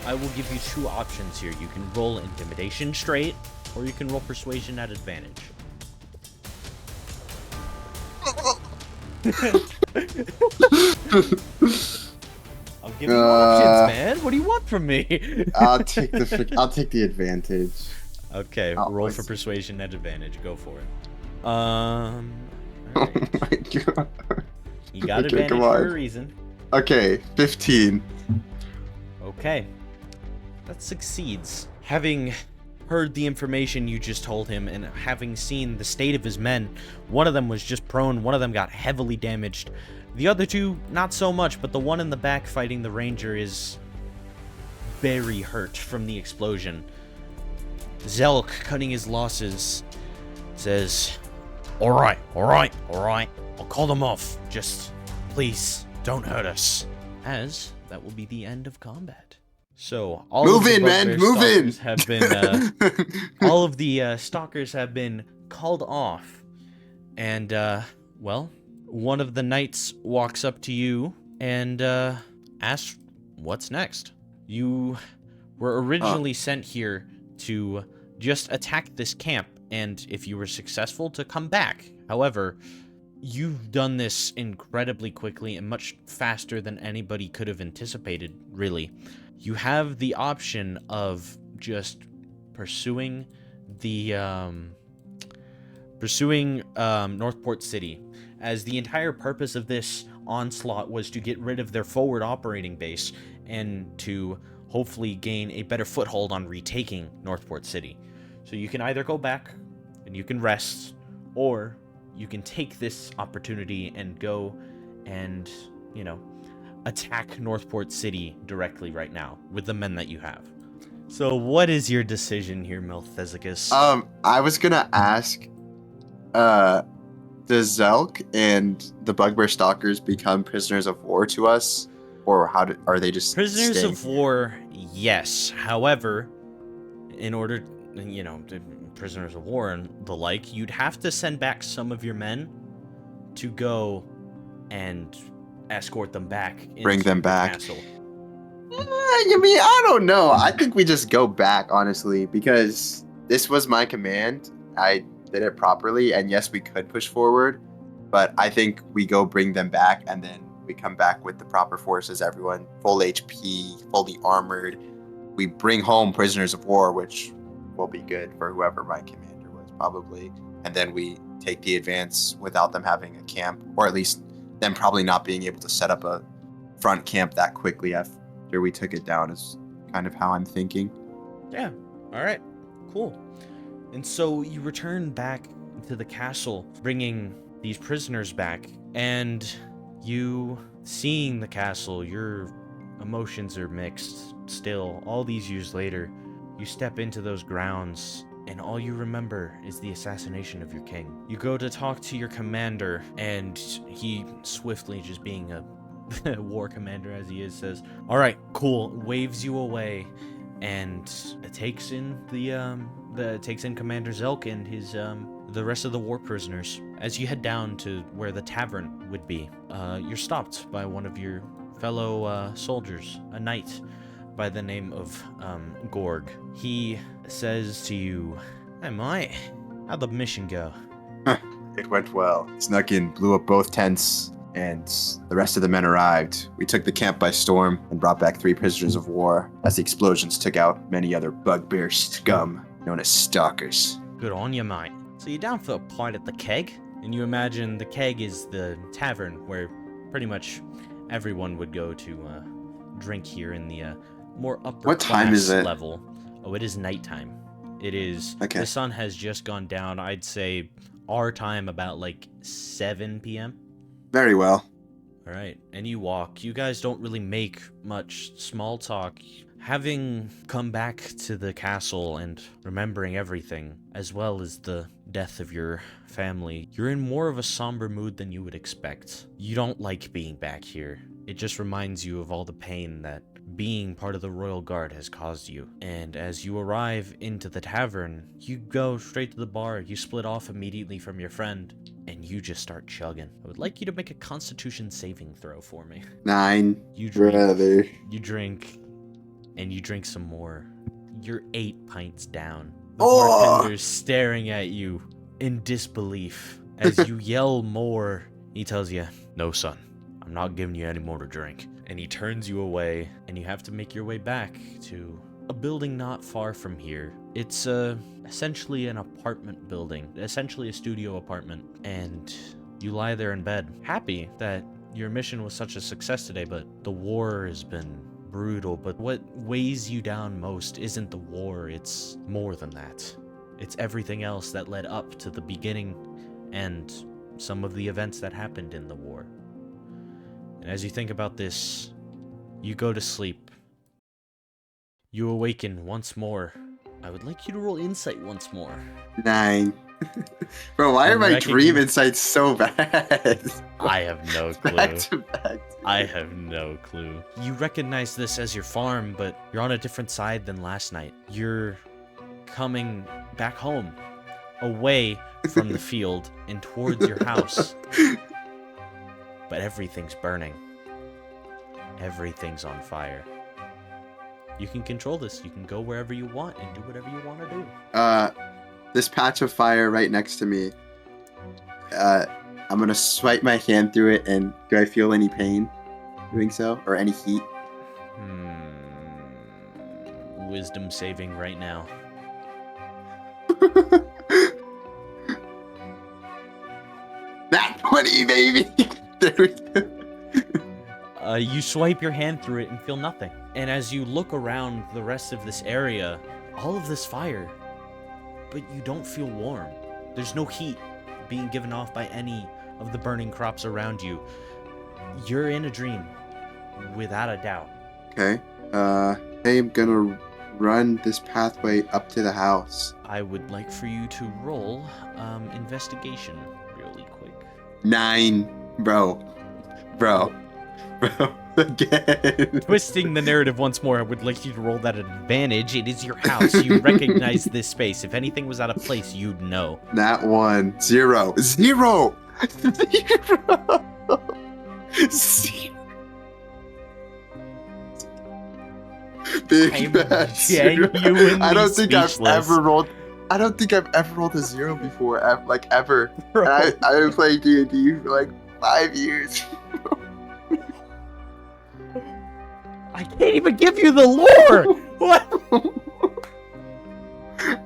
I will give you 2 options here. You can roll Intimidation straight, or you can roll Persuasion at advantage. I'll give you options, man. What do you want from me? I'll take the advantage. Okay, roll for Persuasion at advantage. Go for it. All right. Oh my god. You got advantage for a reason. Okay, 15. Okay. That succeeds. Having heard the information you just told him, and having seen the state of his men, one of them was just prone, one of them got heavily damaged. The other two, not so much, but the one in the back fighting the ranger is very hurt from the explosion. Zelk, cutting his losses, says, All right. I'll call them off. Just, please, don't hurt us. As that will be the end of combat. So, all of the bugbear stalkers have been, all of the stalkers have been called off. And, well, one of the knights walks up to you and asks, what's next? You were originally sent here to just attack this camp, and if you were successful, to come back. However, you've done this incredibly quickly and much faster than anybody could have anticipated, really. You have the option of just pursuing the Northport City, as the entire purpose of this onslaught was to get rid of their forward operating base and to hopefully gain a better foothold on retaking Northport City. So you can either go back and you can rest, or you can take this opportunity and go and, attack Northport City directly right now with the men that you have. So what is your decision here, Melthezicus? I was gonna ask, does Zelk and the Bugbear Stalkers become prisoners of war to us? Or are they just prisoners staying of war? Yes. However, in order, prisoners of war and the like, you'd have to send back some of your men to go and escort them back. Bring them back. Castle. I don't know. I think we just go back, honestly, because this was my command. I did it properly, and yes, we could push forward, but I think we go bring them back, and then we come back with the proper forces, everyone full HP, fully armored. We bring home prisoners of war, which will be good for whoever my commander was, probably. And then we take the advance without them having a camp, or at least them probably not being able to set up a front camp that quickly after we took it down, is kind of how I'm thinking. Yeah. All right. Cool. And so you return back to the castle, bringing these prisoners back, and you, seeing the castle, your emotions are mixed still. All these years later, you step into those grounds, and all you remember is the assassination of your king. You go to talk to your commander, and he swiftly, just being a war commander as he is, says, all right, cool, waves you away, and takes in takes in Commander Zelk and his the rest of the war prisoners. As you head down to where the tavern would be, you're stopped by one of your fellow soldiers, a knight by the name of Gorg. He says to you, "Hey, mate, how'd the mission go?" It went well. Snuck in, blew up both tents, and the rest of the men arrived. We took the camp by storm and brought back 3 prisoners of war, as the explosions took out many other bugbear scum known as stalkers. Good on you, mate. So you're down for a pint at the Keg? And you imagine the Keg is the tavern where pretty much everyone would go to drink here in the more upper What time is it? level. Oh, it is nighttime. It is. Okay. The sun has just gone down. I'd say our time about like 7 p.m. Very well. All right, and you walk. You guys don't really make much small talk. Having come back to the castle and remembering everything, as well as the death of your family, you're in more of a somber mood than you would expect. You don't like being back here. It just reminds you of all the pain that being part of the Royal Guard has caused you. And as you arrive into the tavern, you go straight to the bar. You split off immediately from your friend, and you just start chugging. I would like you to make a Constitution saving throw for me. 9. You drink. Brother. You drink, and you drink some more. You're 8 pints down. The Oh! bartender's staring at you in disbelief. As you yell more, he tells you, "No, son, I'm not giving you any more to drink." And he turns you away, and you have to make your way back to a building not far from here. It's essentially an apartment building, essentially a studio apartment, and you lie there in bed, happy that your mission was such a success today, but the war has been brutal. But what weighs you down most isn't the war, it's more than that. It's everything else that led up to the beginning and some of the events that happened in the war. As you think about this, you go to sleep. You awaken once more. I would like you to roll insight once more. 9. Bro, why are my dream insights so bad? I have no clue. Back to back. I have no clue. You recognize this as your farm, but you're on a different side than last night. You're coming back home, away from the field and towards your house. But everything's burning. Everything's on fire. You can control this. You can go wherever you want and do whatever you want to do. This patch of fire right next to me, I'm gonna swipe my hand through it, and do I feel any pain doing so? Or any heat? Wisdom saving right now. That 20, baby! There we go. You swipe your hand through it and feel nothing. And as you look around the rest of this area, all of this fire, but you don't feel warm. There's no heat being given off by any of the burning crops around you. You're in a dream, without a doubt. Okay. I'm gonna run this pathway up to the house. I would like for you to roll investigation really quick. 9, bro. Again. Twisting the narrative once more, I would like you to roll that at advantage. It is your house. You recognize this space. If anything was out of place, you'd know. Nat 1. 0. 0! 0! 0! Big bad 0. I don't think I've ever rolled a 0 before, ever. I've been playing D&D for like 5 years. I can't even give you the lore! What?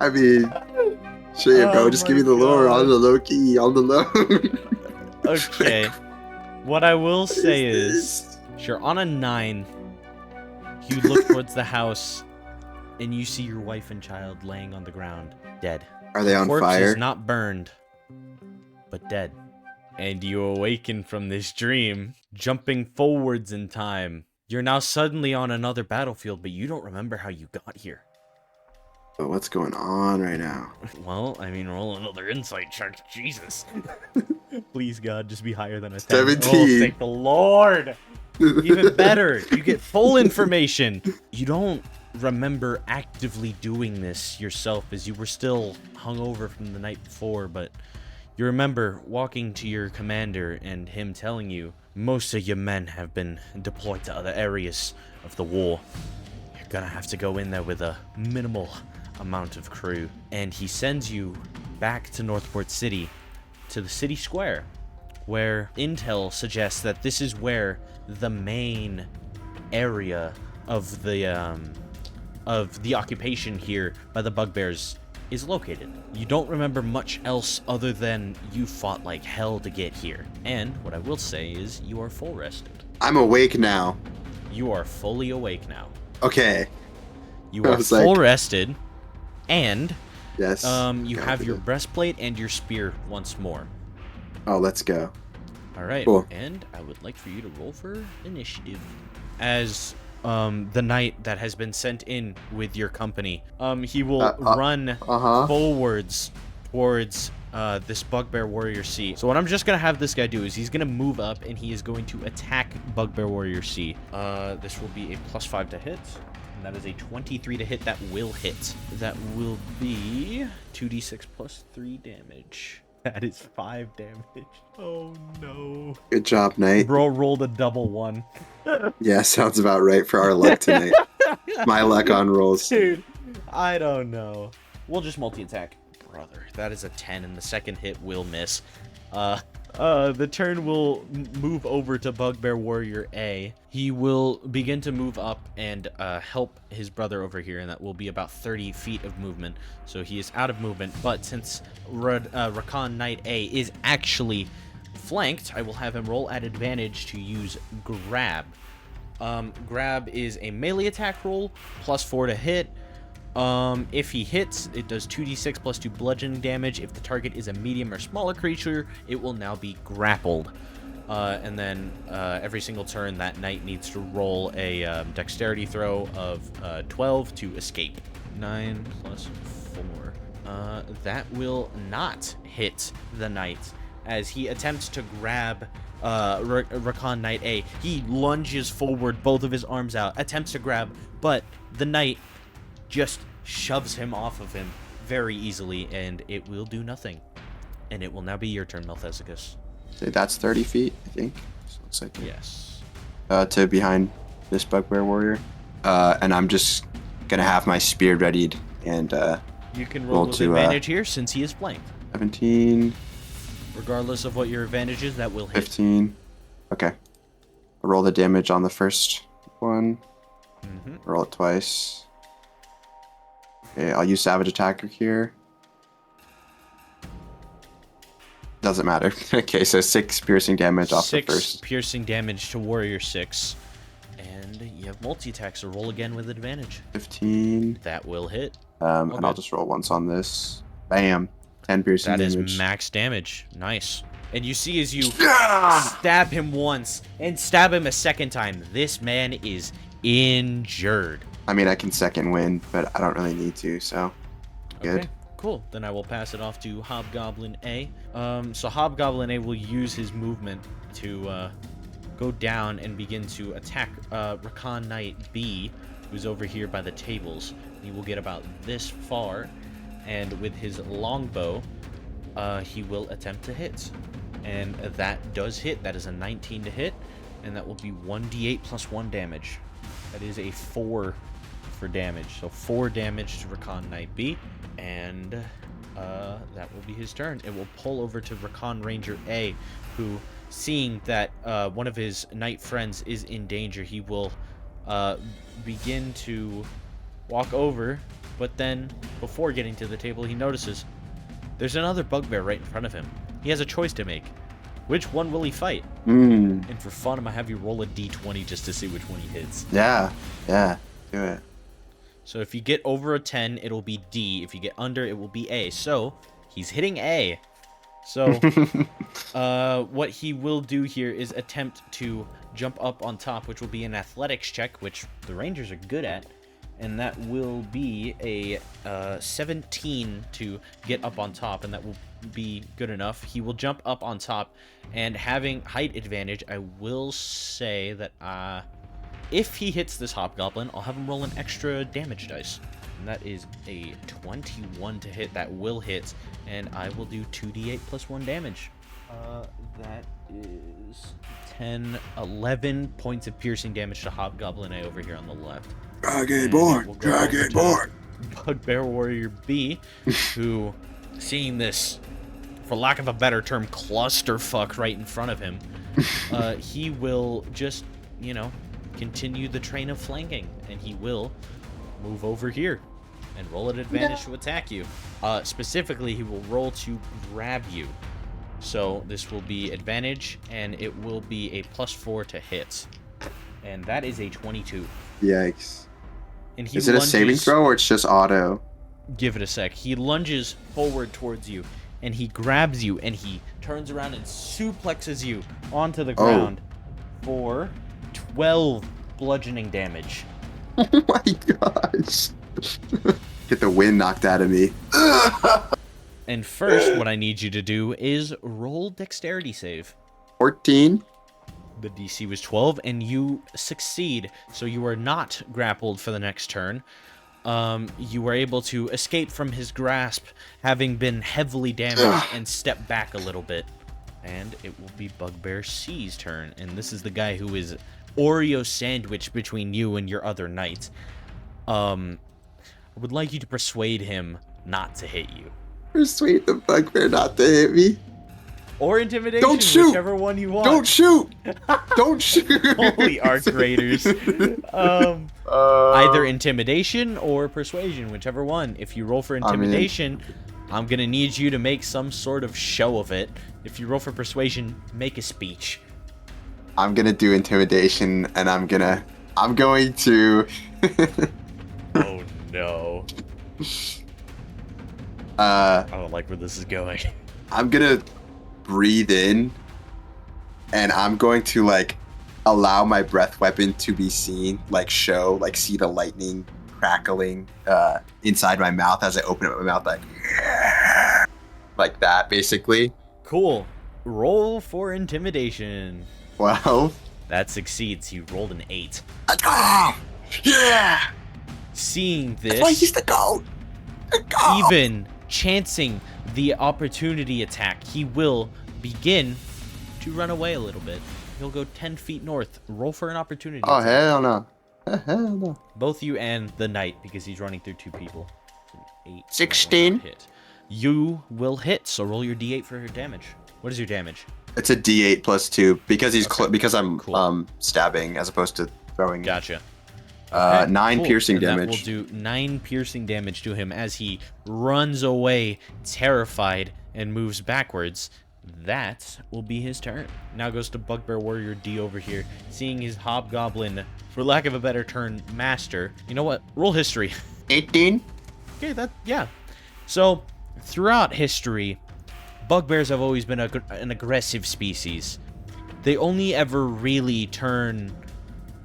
I mean, sure, bro. Just give me the lore on the low key, on the low. Okay. What I will say is, sure, on a 9, you look towards the house, and you see your wife and child laying on the ground, dead. Are they on Corpse fire? is not burned, but dead. And you awaken from this dream, jumping forwards in time. You're now suddenly on another battlefield, but you don't remember how you got here. But what's going on right now? Well, I mean, roll another insight check. Jesus. Please, God, just be higher than a 10. 17. Oh, thank the Lord. Even better. You get full information. You don't remember actively doing this yourself, as you were still hungover from the night before, but you remember walking to your commander and him telling you, most of your men have been deployed to other areas of the war. You're gonna have to go in there with a minimal amount of crew. And he sends you back to Northport City, to the city square, where intel suggests that this is where the main area of the occupation here by the bugbears is located. You don't remember much else other than you fought like hell to get here. And what I will say is you are full rested. I'm awake now. You are fully awake now. Okay. You are full rested, and yes. You have your breastplate and your spear once more. Oh, let's go. All right. Cool. And I would like for you to roll for initiative. As the knight that has been sent in with your company, he will run forwards towards this Bugbear Warrior C. So what I'm just gonna have this guy do is he's gonna move up and he is going to attack Bugbear Warrior C. This will be a +5 to hit. And that is a 23 to hit. That will hit. That will be 2d6 plus 3 damage. That is 5 damage. Oh no. Good job, Knight. Bro rolled a double 1. Yeah, sounds about right for our luck tonight. My luck on rolls. Dude, I don't know. We'll just multi-attack. Brother, that is a 10, and the second hit will miss. The turn will move over to Bugbear Warrior A. He will begin to move up and help his brother over here, and that will be about 30 feet of movement. So he is out of movement, but since Rakahn Knight A is actually flanked, I will have him roll at advantage to use Grab. Grab is a melee attack roll, +4 to hit. If he hits, it does 2d6 plus 2 bludgeoning damage. If the target is a medium or smaller creature, it will now be grappled. And then every single turn, that knight needs to roll a dexterity throw of 12 to escape. 9 plus 4. That will not hit the knight as he attempts to grab Rakahn Knight A. He lunges forward, both of his arms out, attempts to grab, but the knight just shoves him off of him very easily, and it will do nothing. And it will now be your turn, Melthezicus. So that's 30 feet, I think. So it looks like Yes. to behind this bugbear warrior. And I'm just gonna have my spear readied and You can roll with advantage here since he is flanked. 17. Regardless of what your advantage is, that will hit. 15. Okay. I'll roll the damage on the first one. Roll it twice. Okay, I'll use Savage Attacker here. Doesn't matter. Okay, so 6 piercing damage off the first. 6 piercing damage to Warrior 6. And you have multi-attack, so roll again with advantage. 15. That will hit. And I'll just roll once on this. Bam. 10 piercing damage. That is max damage. Nice. And you see as you stab him once and stab him a second time, this man is injured. I mean, I can second wind, but I don't really need to, so good. Okay, cool. Then I will pass it off to Hobgoblin A. So Hobgoblin A will use his movement to go down and begin to attack Rakahn Knight B, who's over here by the tables. He will get about this far, and with his longbow, he will attempt to hit. And that does hit. That is a 19 to hit, and that will be 1d8 plus 1 damage. That is a 4 for damage. So 4 damage to Rakahn Knight B, and that will be his turn. It will pull over to Rakahn Ranger A, who, seeing that one of his knight friends is in danger, he will begin to walk over, but then before getting to the table, he notices there's another bugbear right in front of him. He has a choice to make. Which one will he fight? And for fun, I'm gonna have you roll a d20 just to see which one he hits. Yeah, do it. So if you get over a 10, it'll be D. If you get under, it will be A. So he's hitting A. So what he will do here is attempt to jump up on top, which will be an athletics check, which the Rangers are good at. And that will be a 17 to get up on top, and that will be good enough. He will jump up on top, and having height advantage, I will say that if he hits this hobgoblin, I'll have him roll an extra damage dice. And that is a 21 to hit. That will hit, and I will do 2d8 plus 1 damage. That is 10, 11 points of piercing damage to Hobgoblin A over here on the left. Dragonborn. Bugbear Warrior B, who, seeing this, for lack of a better term, clusterfuck right in front of him, he will just, continue the train of flanking, and he will move over here and roll an advantage to attack you. Specifically, he will roll to grab you. So this will be advantage, and it will be a +4 to hit. And that is a 22. Yikes. And he Is it a saving throw or it's just auto? Give it a sec. He lunges forward towards you, and he grabs you, and he turns around and suplexes you onto the ground for 12 bludgeoning damage. Oh my gosh. Get the wind knocked out of me. And first, what I need you to do is roll dexterity save. 14. The DC was 12, and you succeed, so you are not grappled for the next turn. You were able to escape from his grasp, having been heavily damaged, and step back a little bit. And it will be Bugbear C's turn, and this is the guy who is Oreo sandwiched between you and your other knight. I would like you to persuade him not to hit you. Persuade the bugbear not to hit me. Or intimidation, Don't shoot! whichever one you want. Don't shoot! Don't shoot! Holy Arc Raiders. Either intimidation or persuasion, whichever one. If you roll for intimidation, I'm going to need you to make some sort of show of it. If you roll for persuasion, make a speech. I'm going to do intimidation, and I'm going to... Oh, no. I don't like where this is going. I'm gonna breathe in and I'm going to like allow my breath weapon to be seen, like show, like see the lightning crackling inside my mouth as I open up my mouth, like that, basically. Cool. Roll for intimidation. 12. That succeeds. He rolled an 8. Let's go! Yeah! Seeing this, That's why he's the GOAT! The GOAT! even chancing the opportunity attack, he will begin to run away a little bit. He'll go 10 feet north. Roll for an opportunity Oh, attack. hell no. Hell no. Both you and the knight, because he's running through 2 people. 8. 16. Hit. You will hit, so roll your d8 for damage. What is your damage? It's a D8 plus 2 because he's Okay. because I'm Cool. stabbing as opposed to throwing. Gotcha. 9 Cool. piercing And damage. That will do 9 piercing damage to him as he runs away, terrified, and moves backwards. That will be his turn. Now goes to Bugbear Warrior D over here, seeing his hobgoblin, for lack of a better term, master. You know what? Roll history. 18. Okay, yeah. So, throughout history, bugbears have always been an aggressive species. They only ever really turn,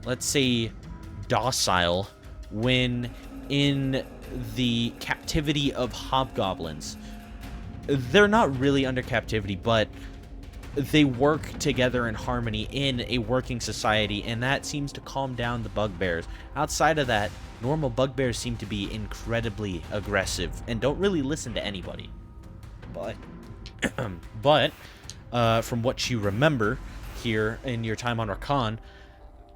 let's say, docile when in the captivity of hobgoblins. They're not really under captivity, but they work together in harmony in a working society, and that seems to calm down the bugbears. Outside of that, normal bugbears seem to be incredibly aggressive and don't really listen to anybody. But from what you remember here in your time on Rakahn,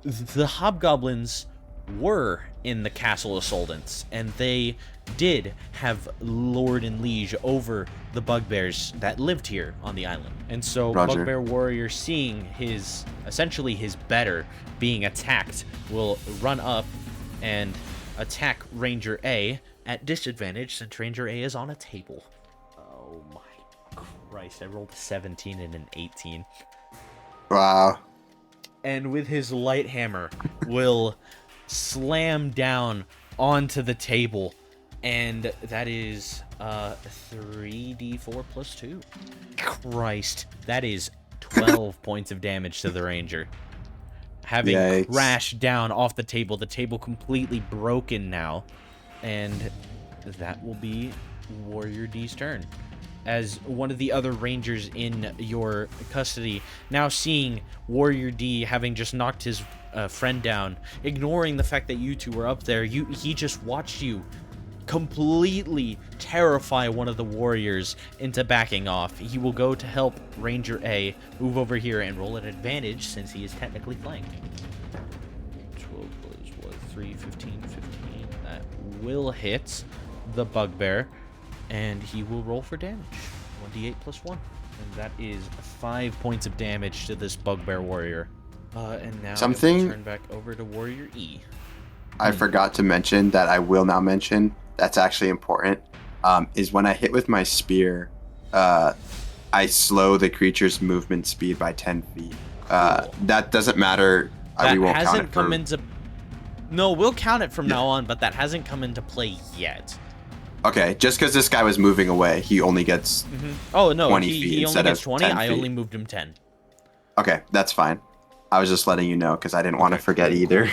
the hobgoblins were in the castle of Soldans, and they did have lord and liege over the bugbears that lived here on the island. And so Roger. Bugbear Warrior, seeing his essentially his better being attacked, will run up and attack Ranger A at disadvantage since Ranger A is on a table. Oh my Christ, I rolled a 17 and an 18. Wow. And with his light hammer will slam down onto the table, and that is 3d4 plus 2. Christ, that is 12 points of damage to the ranger. Having Yikes. crashed down off the table completely broken now, and that will be Warrior D's turn. As one of the other rangers in your custody, now seeing Warrior D having just knocked his friend down, ignoring the fact that you two were up there, he just watched you completely terrify one of the warriors into backing off. He will go to help Ranger A move over here and roll an advantage since he is technically flanked. 12 plus what? 3, 15, 15. That will hit the bugbear, and he will roll for damage. 1d8 plus 1. And that is 5 points of damage to this bugbear warrior. And now Something- turn back over to Warrior E. I forgot to mention that I will now mention. That's actually important. Is when I hit with my spear, I slow the creature's movement speed by 10 feet. Cool. That doesn't matter. That We won't count hasn't it come for... into... No, we'll count it from Yeah. now on, but that hasn't come into play yet. Okay, just because this guy was moving away, he only gets... Oh, no, 20 he feet only instead gets of 20. 10 I feet. only moved him 10. Okay, that's fine. I was just letting you know because I didn't want to forget either.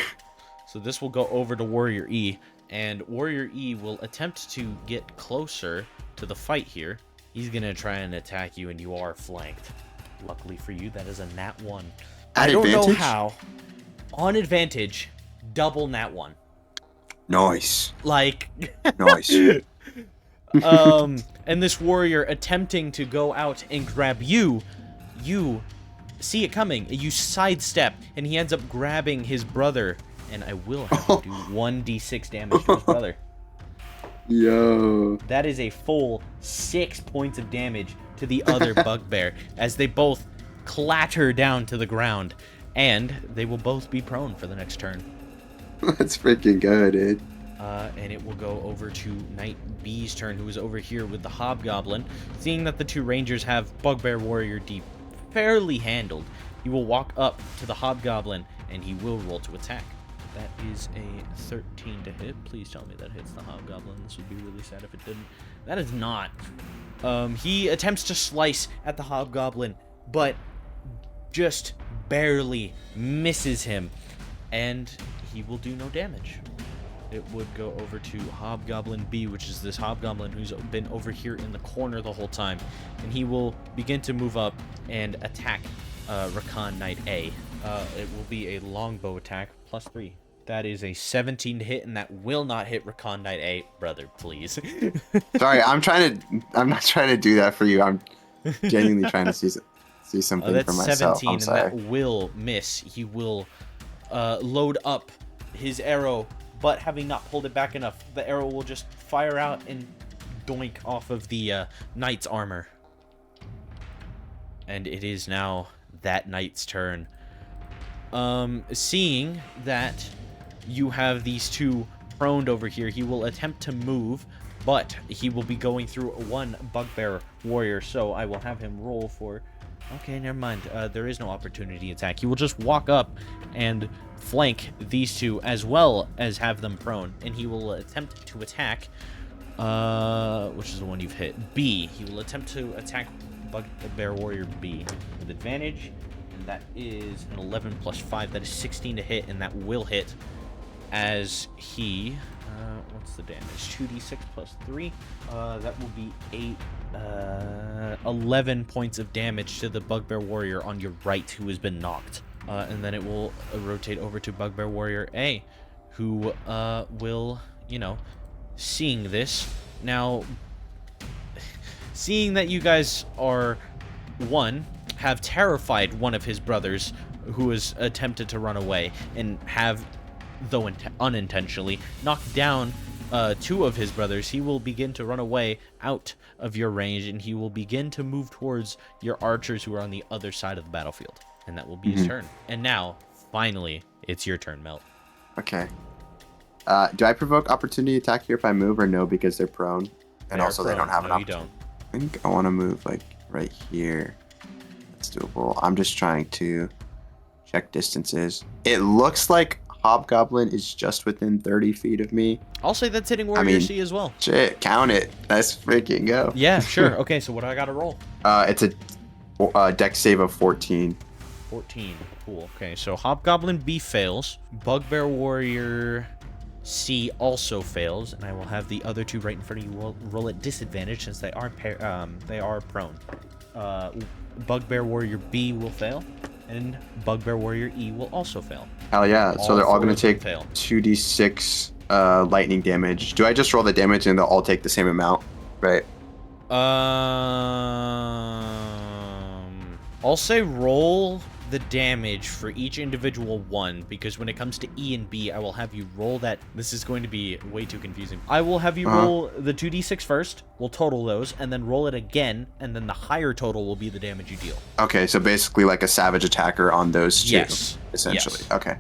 So this will go over to Warrior E, and Warrior E will attempt to get closer to the fight here. He's going to try and attack you, and you are flanked. Luckily for you, that is a nat 1. At I don't know advantage? how. On advantage, double nat 1. Nice. Like... Nice. And this warrior attempting to go out and grab you see it coming. You sidestep, and he ends up grabbing his brother, and I will have to do 1d6 damage to his brother. Yo. That is a full 6 points of damage to the other bugbear, as they both clatter down to the ground, and they will both be prone for the next turn. That's freaking good, dude. And it will go over to Knight B's turn, who is over here with the Hobgoblin. Seeing that the two Rangers have Bugbear Warrior D fairly handled, he will walk up to the Hobgoblin, and he will roll to attack. That is a 13 to hit. Please tell me that hits the Hobgoblin. This would be really sad if it didn't. That is not. He attempts to slice at the Hobgoblin, but just barely misses him, and he will do no damage. It would go over to Hobgoblin B, which is this Hobgoblin who's been over here in the corner the whole time, and he will begin to move up and attack Rakahn Knight A. It will be a longbow attack, +3. That is a 17 to hit, and that will not hit Rakahn Knight A. Brother, please. Sorry, I'm not trying to do that for you. I'm genuinely trying to see something for myself. That's 17, I'm and sorry. that will miss. He will load up his arrow, but having not pulled it back enough, the arrow will just fire out and doink off of the knight's armor. And it is now that knight's turn. Seeing that you have these two proned over here, he will attempt to move, but he will be going through one bugbear warrior, so I will have him roll for... Okay, never mind. There is no opportunity attack. He will just walk up and flank these two as well as have them prone, and he will attempt to attack, which is the one you've hit, B. He will attempt to attack Bugbear Warrior B with advantage, and that is an 11 plus 5. That is 16 to hit, and that will hit as he... what's the damage? 2d6 plus 3. That will be 11 points of damage to the Bugbear Warrior on your right who has been knocked. And then it will rotate over to Bugbear Warrior A, who will, seeing this. Now, seeing that you guys are, have terrified one of his brothers who has attempted to run away, and have, though unintentionally, knocked down two of his brothers, he will begin to run away out of your range, and he will begin to move towards your archers who are on the other side of the battlefield. And that will be his turn. And now, finally, it's your turn, Melt. Okay. Do I provoke opportunity attack here if I move, or no, because they're prone? And also they don't have an opportunity. I think I want to move like right here. That's doable. I'm just trying to check distances. It looks like Hobgoblin is just within 30 feet of me. I'll say that's hitting Warrior C as well. Shit, count it. Let's freaking go. Yeah, sure. Okay, so what do I got to roll? It's a dex save of 14. 14. Cool. Okay, so Hobgoblin B fails. Bugbear Warrior C also fails, and I will have the other two right in front of you roll at disadvantage since they are prone. Bugbear Warrior B will fail, and Bugbear Warrior E will also fail. Hell yeah. So they're all going to take fail. 2d6 lightning damage. Do I just roll the damage and they'll all take the same amount? Right. I'll say roll the damage for each individual one, because when it comes to E and B, I will have you roll that. This is going to be way too confusing. I will have you roll the 2d6 first. We'll total those, and then roll it again, and then the higher total will be the damage you deal. Okay, so basically like a savage attacker on those two. Yes. Essentially. Yes. Okay.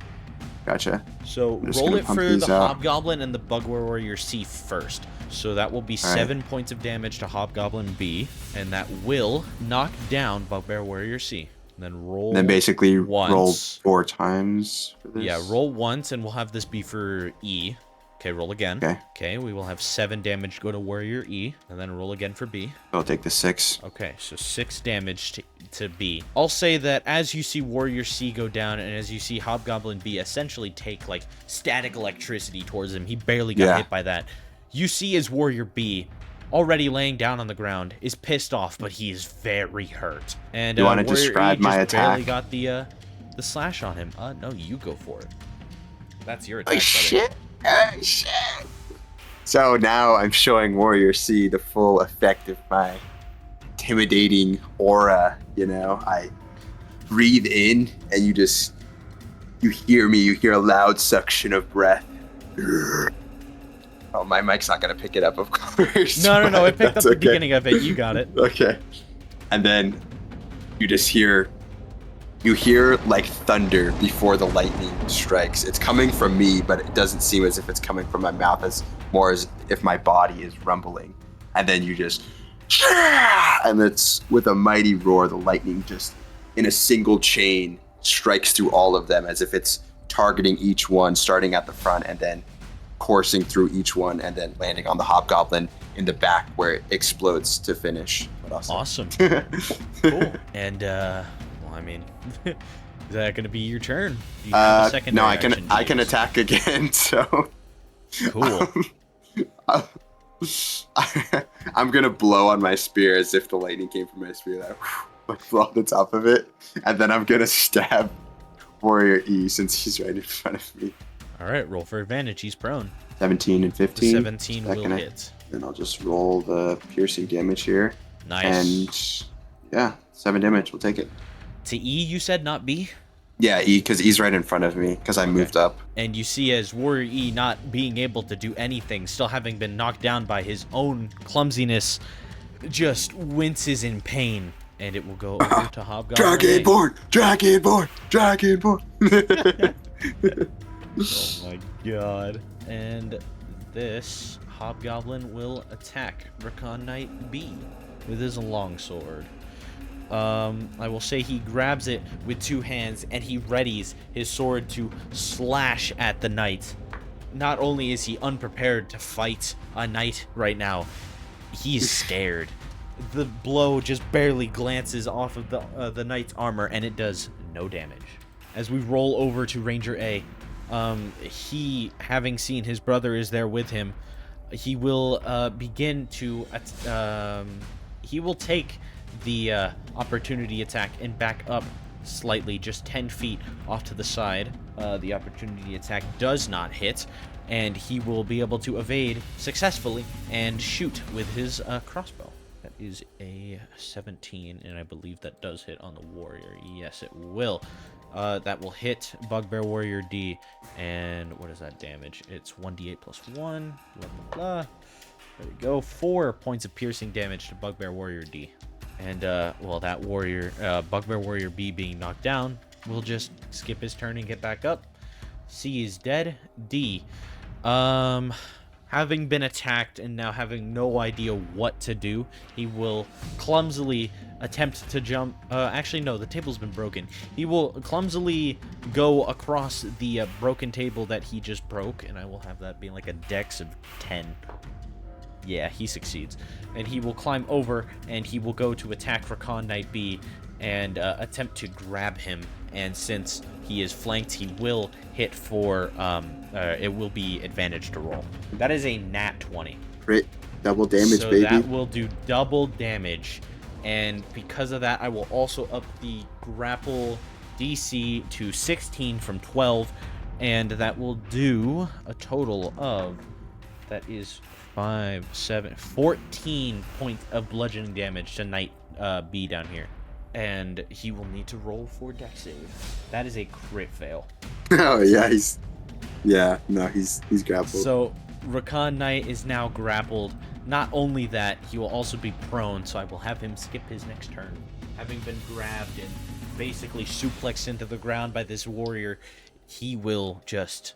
Gotcha. So roll it for the Hobgoblin and the Bugbear Warrior C first. So that will be 7 points of damage to Hobgoblin B, and that will knock down Bugbear Warrior C. And then roll. Then basically once. roll 4 times for this. Yeah, roll once, and we'll have this be for E. Okay, roll again. Okay, we will have 7 damage go to Warrior E, and then roll again for B. I'll take the 6. Okay, so 6 damage to B. I'll say that as you see Warrior C go down, and as you see Hobgoblin B essentially take, like, static electricity towards him, he barely got hit by that. You see as Warrior B, already laying down on the ground, is pissed off, but he is very hurt. And you want to Warrior describe E my just attack? barely got the slash on him. No, you go for it. That's your attack, Oh, buddy. shit. Oh, shit. So now I'm showing Warrior C the full effect of my intimidating aura. I breathe in, and you hear me. You hear a loud suction of breath. Oh, my mic's not gonna pick it up, of course. No. It picked up the okay. beginning of it. You got it. Okay. And then you just hear like thunder before the lightning strikes. It's coming from me, but it doesn't seem as if it's coming from my mouth, as more as if my body is rumbling. And then you just, and it's with a mighty roar, the lightning just in a single chain strikes through all of them, as if it's targeting each one, starting at the front and then coursing through each one, and then landing on the Hobgoblin in the back where it explodes to finish. Awesome. Cool. And we'll I mean, is that going to be your turn? Do you have a secondary no, action to I can use? attack again. So Cool. I'm gonna blow on my spear as if the lightning came from my spear. That like blow on the top of it, and then I'm gonna stab Warrior E since he's right in front of me. All right, roll for advantage. He's prone. 17 and The 15. 17 will hit. Then I'll just roll the piercing damage here. Nice. And yeah, 7 damage. We'll take it. To E, you said, not B? Yeah, E, because E's right in front of me, because I moved up. And you see as Warrior E not being able to do anything, still having been knocked down by his own clumsiness, just winces in pain. And it will go over to Hobgoblin. Dragonborn! Dragonborn! Dragonborn! Oh my god. And this Hobgoblin will attack Rakahn Knight B with his longsword. I will say he grabs it with 2 hands and he readies his sword to slash at the knight. Not only is he unprepared to fight a knight right now, he's scared. The blow just barely glances off of the knight's armor and it does no damage. As we roll over to Ranger A, he, having seen his brother is there with him, he will begin to he will take the opportunity attack and back up slightly, just 10 feet off to the side. The opportunity attack does not hit, and he will be able to evade successfully and shoot with his crossbow. That is a 17, and I believe that does hit on the warrior. Yes, it will. That will hit Bugbear Warrior D, and what is that damage? It's 1d8 plus 1, blah, blah, blah. There we go. 4 points of piercing damage to Bugbear Warrior D. And, well, that warrior, Bugbear Warrior B being knocked down, will just skip his turn and get back up. C is dead. D, having been attacked and now having no idea what to do, he will clumsily attempt to jump. Actually, no, the table's been broken. He will clumsily go across the broken table that he just broke, and I will have that being like a dex of 10. Yeah, he succeeds. And he will climb over, and he will go to attack Rakahn Knight B and attempt to grab him. And since he is flanked, he will hit for, it will be advantage to roll. That is a nat 20. Crit. Double damage, so baby. That will do double damage. And because of that, I will also up the grapple DC to 16 from 12. And that will do a total of, that is 14 points of bludgeoning damage to Knight B down here. And he will need to roll for dex save. That is a crit fail. Oh, yeah, he's grappled. So Rakahn Knight is now grappled. Not only that, he will also be prone, so I will have him skip his next turn. Having been grabbed and basically suplexed into the ground by this warrior, he will just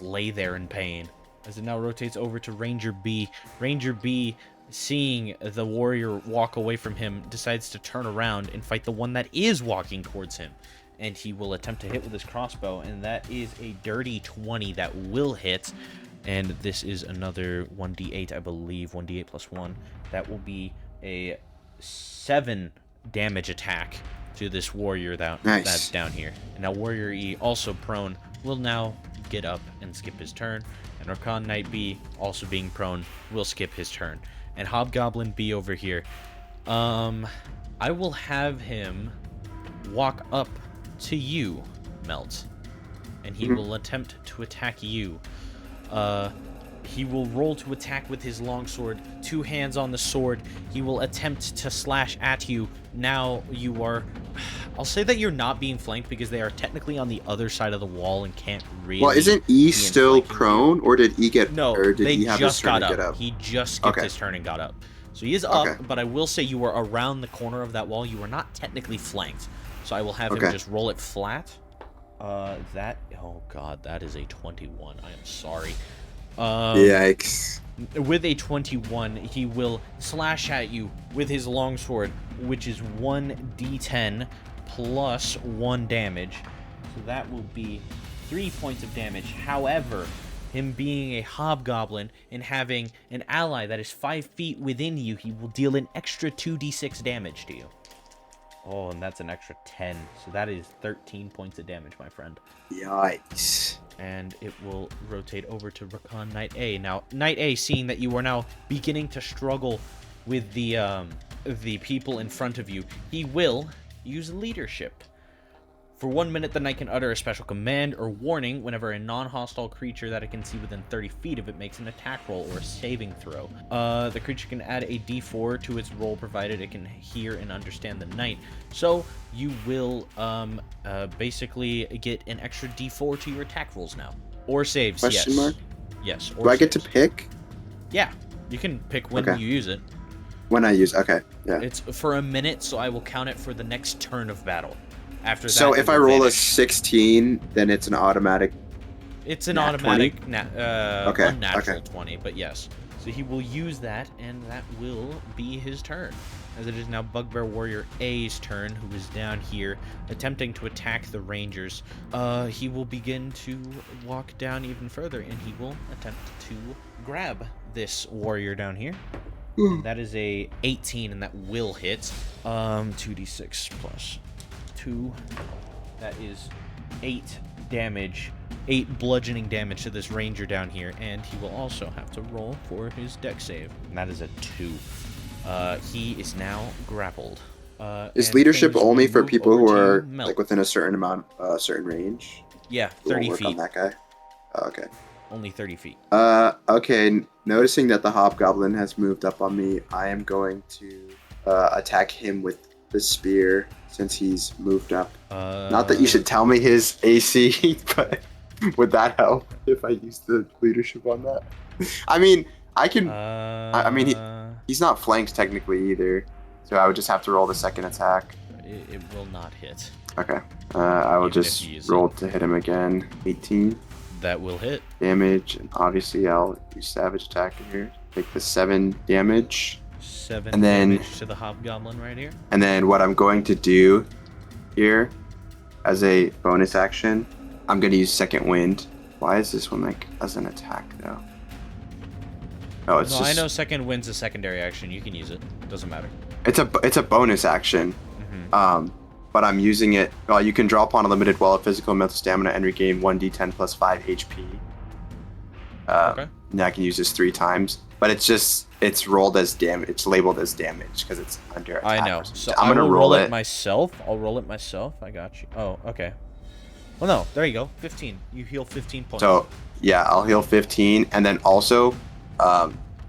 lay there in pain. As it now rotates over to Ranger B. Ranger B, seeing the warrior walk away from him, decides to turn around and fight the one that is walking towards him. And he will attempt to hit with his crossbow, and that is a dirty 20 that will hit. And this is another 1d8, I believe, 1d8 plus 1. That will be a 7 damage attack to this warrior that's down here. And now Warrior E, also prone, will now get up and skip his turn. And Rakahn Knight B, also being prone, will skip his turn. And Hobgoblin B over here, I will have him walk up to you, Melt, and he will attempt to attack you. He will roll to attack with his longsword, 2 hands on the sword. He will attempt to slash at you. Now you are, I'll say that you're not being flanked because they are technically on the other side of the wall and can't really. Well, isn't E still prone, or did E get? No, or did they he have just his turn got to up. get up? He just skipped his turn and got up. So he is up, but I will say you were around the corner of that wall. You are not technically flanked. So I will have him just roll it flat. Oh god, that is a 21. I am sorry. Yikes. With a 21, he will slash at you with his longsword, which is 1d10 plus 1 damage. So that will be 3 points of damage. However, him being a hobgoblin and having an ally that is 5 feet within you, he will deal an extra 2d6 damage to you. Oh, and that's an extra 10. So that is 13 points of damage, my friend. Yikes. And it will rotate over to Rakahn Knight A. Now, Knight A, seeing that you are now beginning to struggle with the people in front of you, he will use leadership. For 1 minute, the knight can utter a special command or warning whenever a non-hostile creature that it can see within 30 feet of it makes an attack roll or a saving throw. The creature can add a d4 to its roll provided it can hear and understand the knight. So you will basically get an extra d4 to your attack rolls now. Or saves, Question yes. mark? Yes. Do I get to pick? Yeah, you can pick when you use it. When I use, okay, yeah. It's for a minute, so I will count it for the next turn of battle. After that, So if I roll a vanish. 16, then it's an automatic. It's an nat automatic 20? unnatural Okay. 20, but yes. So he will use that, and that will be his turn. As it is now Bugbear Warrior A's turn, who is down here, attempting to attack the Rangers. He will begin to walk down even further, and he will attempt to grab this warrior down here. And that is a 18, and that will hit. 2d6 plus 2. That is 8 damage. 8 bludgeoning damage to this ranger down here, and he will also have to roll for his dex save. And that is a 2. He is now grappled. Is and leadership things will only for move people over who to are Mel. like within a certain amount, certain range? Yeah, It won't 30 work on feet. that guy. Oh, okay. Only 30 feet. Okay. Noticing that the hobgoblin has moved up on me, I am going to attack him with the spear since he's moved up. Not that you should tell me his AC, but would that help if I use the leadership on that? I mean, I can. I mean, he's not flanked technically either, so I would just have to roll the second attack. It will not hit. Okay. I will Even if just you use roll it. to hit him again. 18 That will hit. damage, and obviously I'll use savage attack in here. Take the 7 damage. 7 And then- damage to the hobgoblin right here. And then what I'm going to do here, as a bonus action, I'm going to use Second Wind. Why is this one like as an attack though? Oh, it's No, just. I know second wind's a secondary action. You can use it. Doesn't matter. It's a bonus action. Mm-hmm. But I'm using it. You can draw upon a limited well of physical and mental stamina and regain 1d10 plus 5 HP. Okay. And I can use this 3 times. But it's rolled as damage. It's labeled as damage because it's under attack. I know. or something. So I'm I gonna will roll roll it. it myself. I'll roll it myself. I got you. Oh, okay. Well, no. There you go. 15. You heal 15 points. So yeah, I'll heal 15, and then also,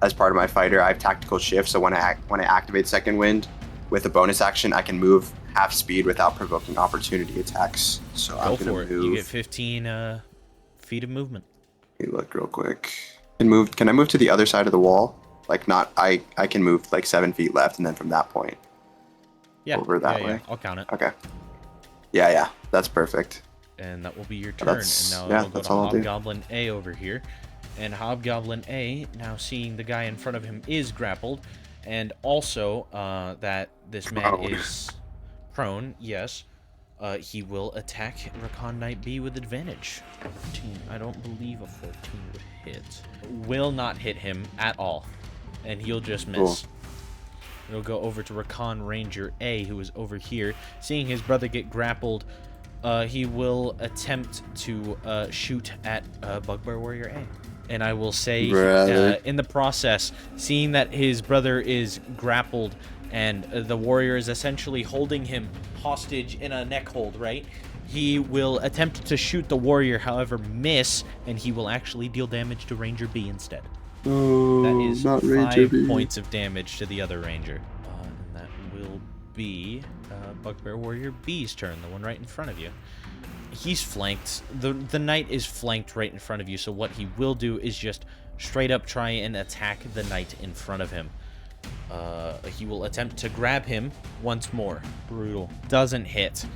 as part of my fighter, I have tactical shift. So when I activate Second Wind, with a bonus action, I can move half speed without provoking opportunity attacks. So Go I'm for gonna it. move. You get 15 feet of movement. Let me look real quick. Can I move to the other side of the wall? Like not, I can move like 7 feet left, and then from that point. Yeah. Over that way. I'll count it. Okay. Yeah, that's perfect. And that will be your turn. That's- And now yeah, we'll go that's to all I'll do. Hobgoblin A over here. And Hobgoblin A, now seeing the guy in front of him is grappled, and also that this man Prone. is prone, yes, he will attack Rakahn Knight B with advantage. 14. I don't believe a 14 would hit. Will not hit him at all. And he'll just miss. Cool. It'll go over to Rakahn Ranger A, who is over here. Seeing his brother get grappled, he will attempt to shoot at Bugbear Warrior A. And I will say, Brother. in the process, seeing that his brother is grappled and the warrior is essentially holding him hostage in a neck hold, right? He will attempt to shoot the warrior, however, miss, and he will actually deal damage to Ranger B instead. Oh, That is not 5 Ranger B. points of damage to the other ranger. And that will be Bugbear Warrior B's turn, the one right in front of you. He's flanked. The knight is flanked right in front of you, so what he will do is just straight up try and attack the knight in front of him. He will attempt to grab him once more. Brutal. Doesn't hit.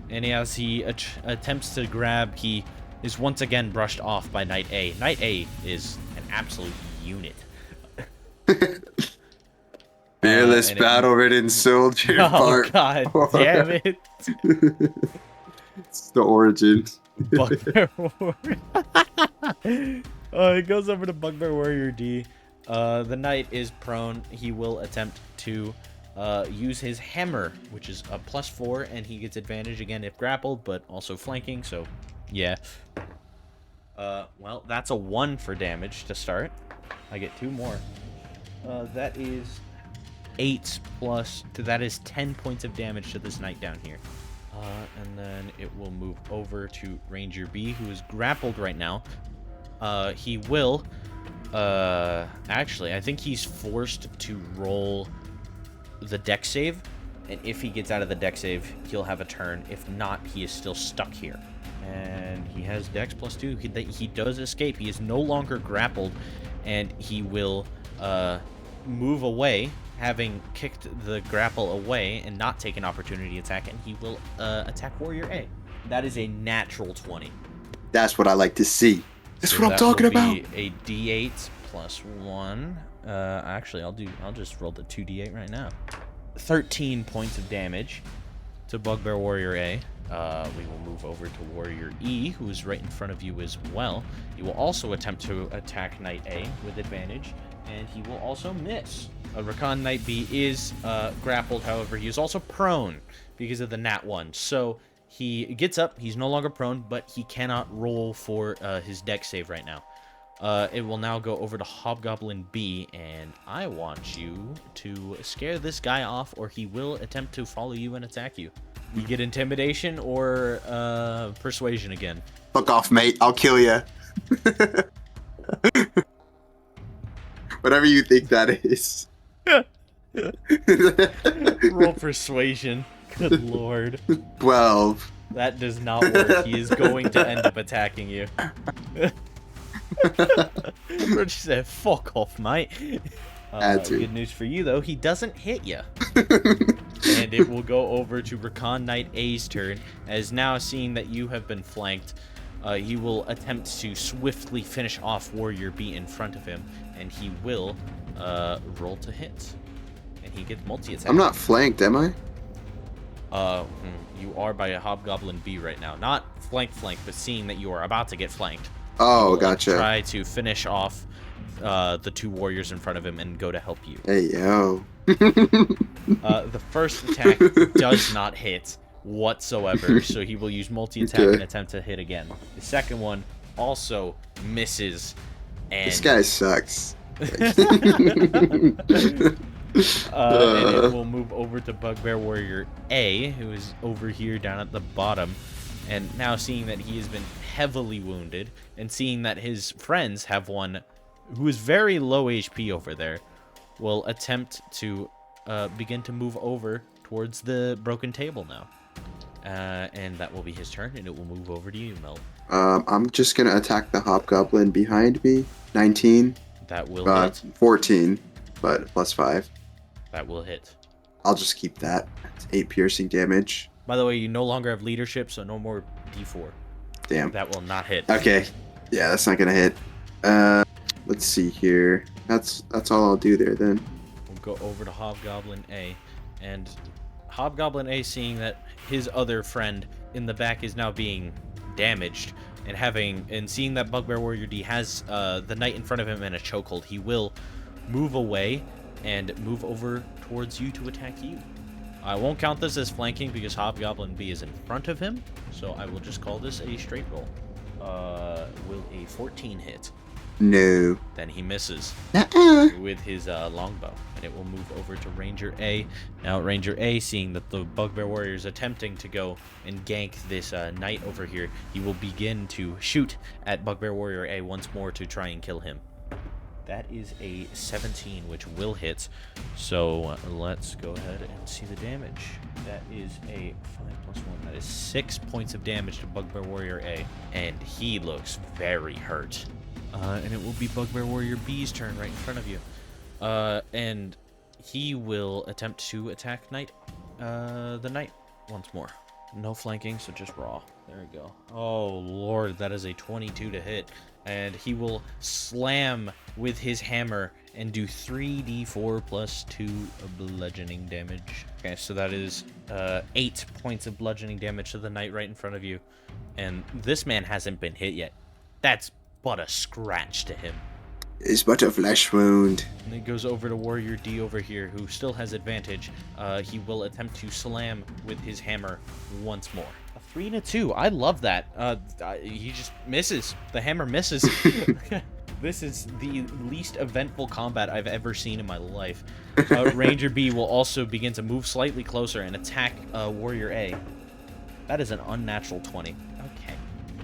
And as he attempts to grab, he is once again brushed off by Knight A. Knight A is an absolute unit. Fearless, and it- battle-ridden soldier. Oh, part. god damn it. It's the origin. Bugbear Warrior. It goes over to Bugbear Warrior D. The knight is prone. He will attempt to use his hammer, which is a +4, and he gets advantage again if grappled, but also flanking, so yeah. Well, that's a 1 for damage to start. I get 2 more. That is 8 plus, that is 10 points of damage to this knight down here. And then it will move over to Ranger B, who is grappled right now. He will, actually, I think he's forced to roll the dex save, and if he gets out of the dex save, he'll have a turn. If not, he is still stuck here. And he has dex +2. He does escape. He is no longer grappled, and he will move away, having kicked the grapple away and not take an opportunity attack, and he will attack Warrior A. That is a natural 20. That's what I like to see. That's So what I'm talking that about. will be a D8 +1. Actually, I'll just roll the 2D8 right now. 13 points of damage to Bugbear Warrior A. We will move over to Warrior E, who is right in front of you as well. He will also attempt to attack Knight A with advantage, and he will also miss. Rakahn Knight B is grappled, however, he is also prone because of the nat 1. So he gets up, he's no longer prone, but he cannot roll for his dex save right now. It will now go over to Hobgoblin B, and I want you to scare this guy off, or he will attempt to follow you and attack you. You get intimidation or persuasion again. Fuck off, mate. I'll kill you. Whatever you think that is. Roll persuasion. Good lord. 12. That does not work. He is going to end up attacking you. Roach said, fuck off, mate. Good news for you, though. He doesn't hit you. And it will go over to Rakahn Knight A's turn, as now seeing that you have been flanked, he will attempt to swiftly finish off Warrior B in front of him, and he will roll to hit. And he gets multi-attack. I'm not flanked, am I? You are by a Hobgoblin B right now. Not flank, but seeing that you are about to get flanked. Oh, gotcha. Try to finish off the 2 warriors in front of him and go to help you. Hey, yo. The first attack does not hit whatsoever, so he will use multi-attack and attempt to hit again. The second one also misses, and This guy sucks. and it will move over to Bugbear Warrior A, who is over here down at the bottom. And now seeing that he has been heavily wounded, and seeing that his friends have one who is very low HP over there, will attempt to begin to move over towards the broken table now. And that will be his turn, and it will move over to you, Mel. I'm just going to attack the Hobgoblin behind me. 19. That will hit. 14, but +5. That will hit. I'll just keep that. It's 8 piercing damage. By the way, you no longer have leadership, so no more D4. Damn. That will not hit. Okay. Yeah, that's not gonna hit. Let's see here. That's all I'll do there then. We'll go over to Hobgoblin A, and Hobgoblin A, seeing that his other friend in the back is now being damaged, and seeing that Bugbear Warrior D has the knight in front of him in a chokehold, he will move away and move over towards you to attack you. I won't count this as flanking because Hobgoblin B is in front of him, so I will just call this a straight roll. Will a 14 hit? No. Then he misses Nuh-uh. with his longbow, and it will move over to Ranger A. Now Ranger A, seeing that the Bugbear Warrior is attempting to go and gank this knight over here, he will begin to shoot at Bugbear Warrior A once more to try and kill him. That is a 17, which will hit. So let's go ahead and see the damage. That is a 5 + 1. That is 6 points of damage to Bugbear Warrior A, and he looks very hurt. And it will be Bugbear Warrior B's turn right in front of you. And he will attempt to attack the knight once more. No flanking, so just raw. There we go. Oh, Lord, that is a 22 to hit. And he will slam with his hammer and do 3d4 + 2 of bludgeoning damage. Okay, so that is 8 points of bludgeoning damage to the knight right in front of you. And this man hasn't been hit yet. That's but a scratch to him. It's but a flesh wound. And it goes over to Warrior D over here, who still has advantage. He will attempt to slam with his hammer once more. A 3 and a 2. I love that. He just misses. The hammer misses. This is the least eventful combat I've ever seen in my life. Ranger B will also begin to move slightly closer and attack Warrior A. That is an unnatural 20. Okay.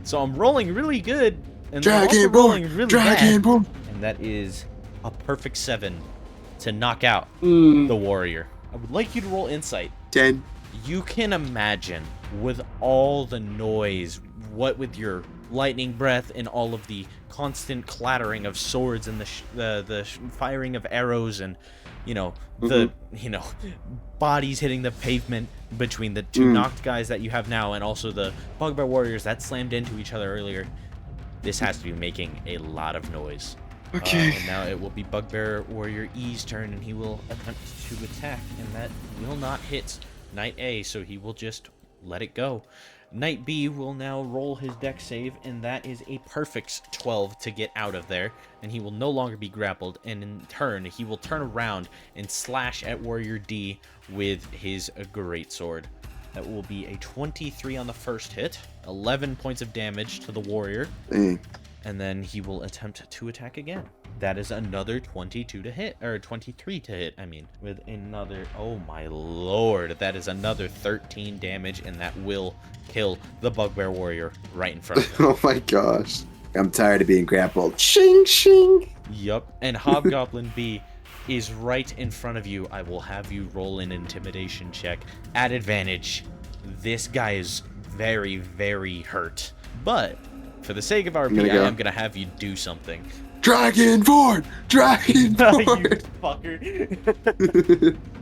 So I'm rolling really good, and I'm also rolling really bad. And that is a perfect 7 to knock out the warrior. I would like you to roll insight. 10. You can imagine, with all the noise, what with your lightning breath and all of the constant clattering of swords and the firing of arrows and the bodies hitting the pavement between the two knocked guys that you have now and also the bugbear warriors that slammed into each other earlier. This has to be making a lot of noise. Okay. And now it will be Bugbear Warrior E's turn, and he will attempt to attack, and that will not hit Knight A, so he will just let it go. Knight B will now roll his dex save, and that is a perfect 12 to get out of there, and he will no longer be grappled, and in turn, he will turn around and slash at Warrior D with his greatsword. That will be a 23 on the first hit, 11 points of damage to the warrior. And then he will attempt to attack again. That is another 22 to hit, or 23 to hit, I mean, with another, oh my lord, that is another 13 damage, and that will kill the bugbear warrior right in front of him. Oh my gosh. I'm tired of being grappled. Shing, shing. Yup, and Hobgoblin B is right in front of you. I will have you roll an intimidation check at advantage. This guy is very, very hurt, but for the sake of RP, I am gonna have you do something. Dragonborn! Dragonborn! You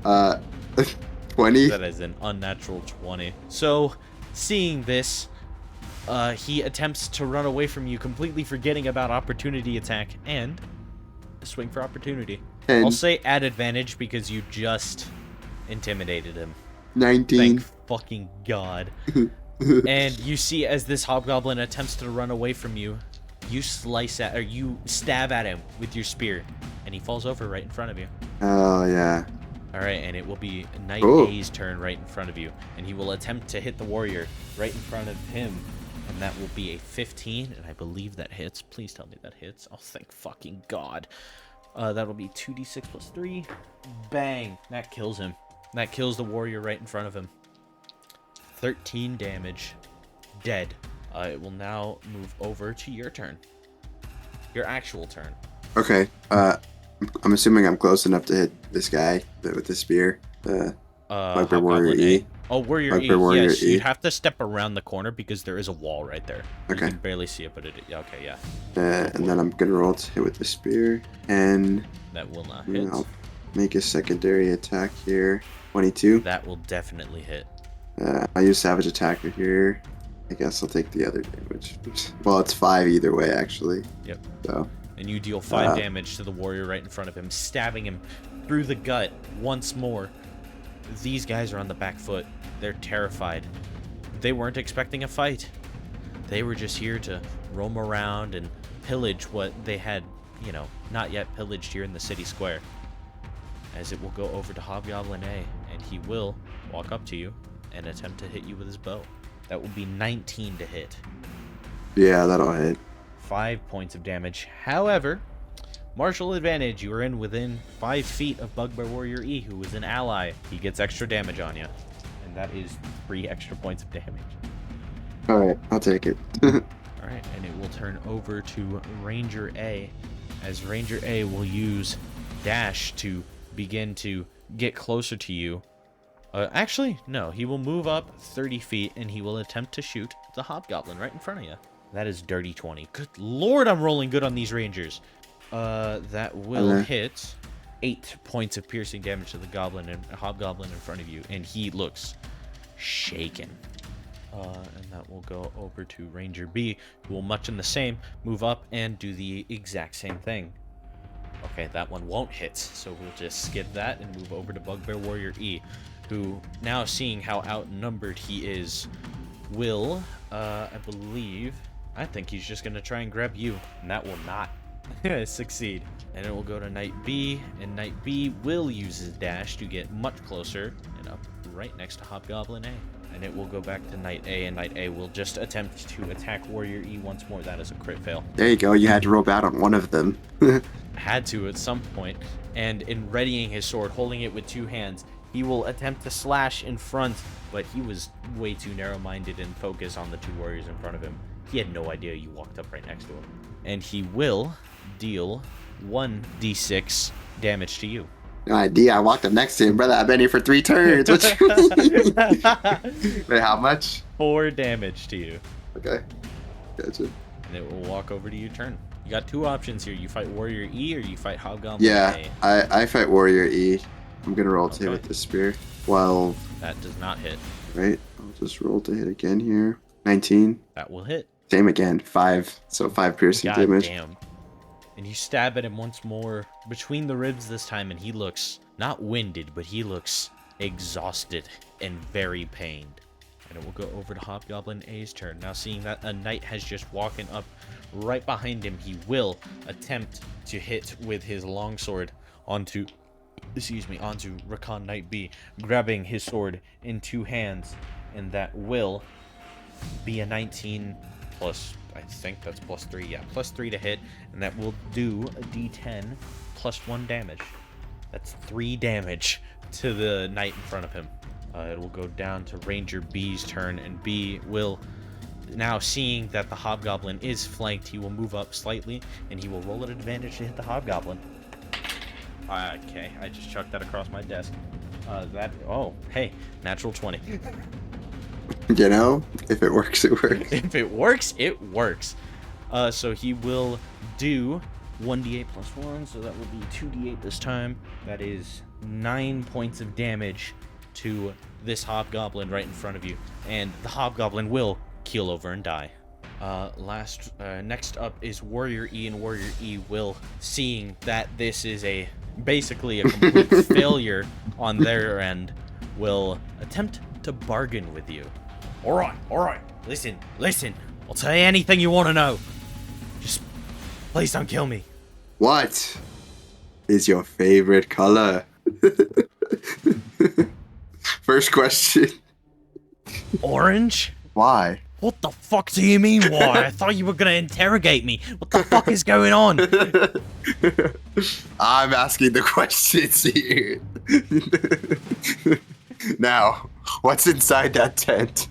fucker. 20. That is an unnatural 20. So, seeing this, he attempts to run away from you, completely forgetting about opportunity attack and swing for opportunity. 10. I'll say at advantage because you just intimidated him. 19. Thank fucking God. And you see as this hobgoblin attempts to run away from you, you stab at him with your spear, and he falls over right in front of you. Oh, yeah. Alright, and it will be Knight A's turn right in front of you, and he will attempt to hit the warrior right in front of him, and that will be a 15, and I believe that hits. Please tell me that hits. Oh, thank fucking God. That'll be 2d6 plus 3. Bang! That kills him. That kills the warrior right in front of him. 13 damage. Dead. It will now move over to your turn. Your actual turn. Okay. I'm assuming I'm close enough to hit this guy with the spear. Bugbear Warrior E. Oh, Warrior E. Yes, you'd have to step around the corner because there is a wall right there. Okay. You can barely see it, but it. Okay, yeah. And then I'm gonna roll to hit with the spear, and that will not hit. I'll make a secondary attack here. 22. That will definitely hit. I use Savage Attacker here. I guess I'll take the other damage. Well, it's 5 either way, actually. Yep. So. And you deal 5 damage to the warrior right in front of him, stabbing him through the gut once more. These guys are on the back foot. They're terrified. They weren't expecting a fight. They were just here to roam around and pillage what they had, not yet pillaged here in the city square. As it will go over to Hobgoblin A, and he will walk up to you and attempt to hit you with his bow. That will be 19 to hit. Yeah, that'll hit. 5 points of damage. However, martial advantage. You are within 5 feet of Bugbear Warrior E, who is an ally. He gets extra damage on you. And that is 3 extra points of damage. Alright, I'll take it. Alright, and it will turn over to Ranger A, as Ranger A will use Dash to begin to get closer to you. Actually, no. He will move up 30 feet, and he will attempt to shoot the Hobgoblin right in front of you. That is dirty 20. Good lord, I'm rolling good on these Rangers. That will hit 8 points of piercing damage to the Goblin and Hobgoblin in front of you, and he looks shaken. And that will go over to Ranger B, who will much in the same, move up and do the exact same thing. Okay, that one won't hit, so we'll just skip that and move over to Bugbear Warrior E, who, now seeing how outnumbered he is, will, I think he's just going to try and grab you, and that will not Succeed. And it will go to Knight B, and Knight B will use his dash to get much closer and up right next to Hobgoblin A. And it will go back to Knight A, and Knight A will just attempt to attack Warrior E once more. That is a crit fail. There you go. You had to roll out on one of them. Had to at some point. And in readying his sword, holding it with two hands, he will attempt to slash in front, but he was way too narrow-minded and focused on the two warriors in front of him. He had no idea you walked up right next to him. And he will deal 1d6 damage to you. No idea. I walked up next to him, brother. I've been here for 3 turns. What you mean? Wait, how much? 4 damage to you. Okay. Gotcha. And it will walk over to your turn. You got 2 options here. You fight Warrior E or you fight Hobgoblin Yeah, A. I fight Warrior E. I'm gonna roll to hit Okay. with the spear. 12. That does not hit. Right? I'll just roll to hit again here. 19. That will hit. Same again. 5. So 5 piercing God damage. damn. And you stab at him once more between the ribs this time, and he looks not winded, but he looks exhausted and very pained. And it will go over to Hobgoblin A's turn. Now, seeing that a knight has just walked up right behind him, he will attempt to hit with his longsword onto Rakahn Knight B, grabbing his sword in 2 hands, and that will be a 19 plus, I think that's plus 3, yeah, plus 3 to hit, and that will do a d10 plus 1 damage. That's 3 damage to the knight in front of him. It will go down to Ranger B's turn, and B will, now seeing that the Hobgoblin is flanked, he will move up slightly, and he will roll at advantage to hit the Hobgoblin. Okay, I just chucked that across my desk. Hey, natural 20. You know, if it works, it works. If it works, it works. So he will do 1d8 plus 1, so that will be 2d8 this time. That is 9 points of damage to this Hobgoblin right in front of you. And the Hobgoblin will keel over and die. Next up is Warrior E, and Warrior E will, seeing that this is basically a complete failure on their end, will attempt to bargain with you. All right. Listen. I'll tell you anything you want to know. Just please don't kill me. What is your favorite color? First question. Orange? Why? What the fuck do you mean why? I thought you were gonna interrogate me. What the fuck is going on? I'm asking the questions here. Now, what's inside that tent?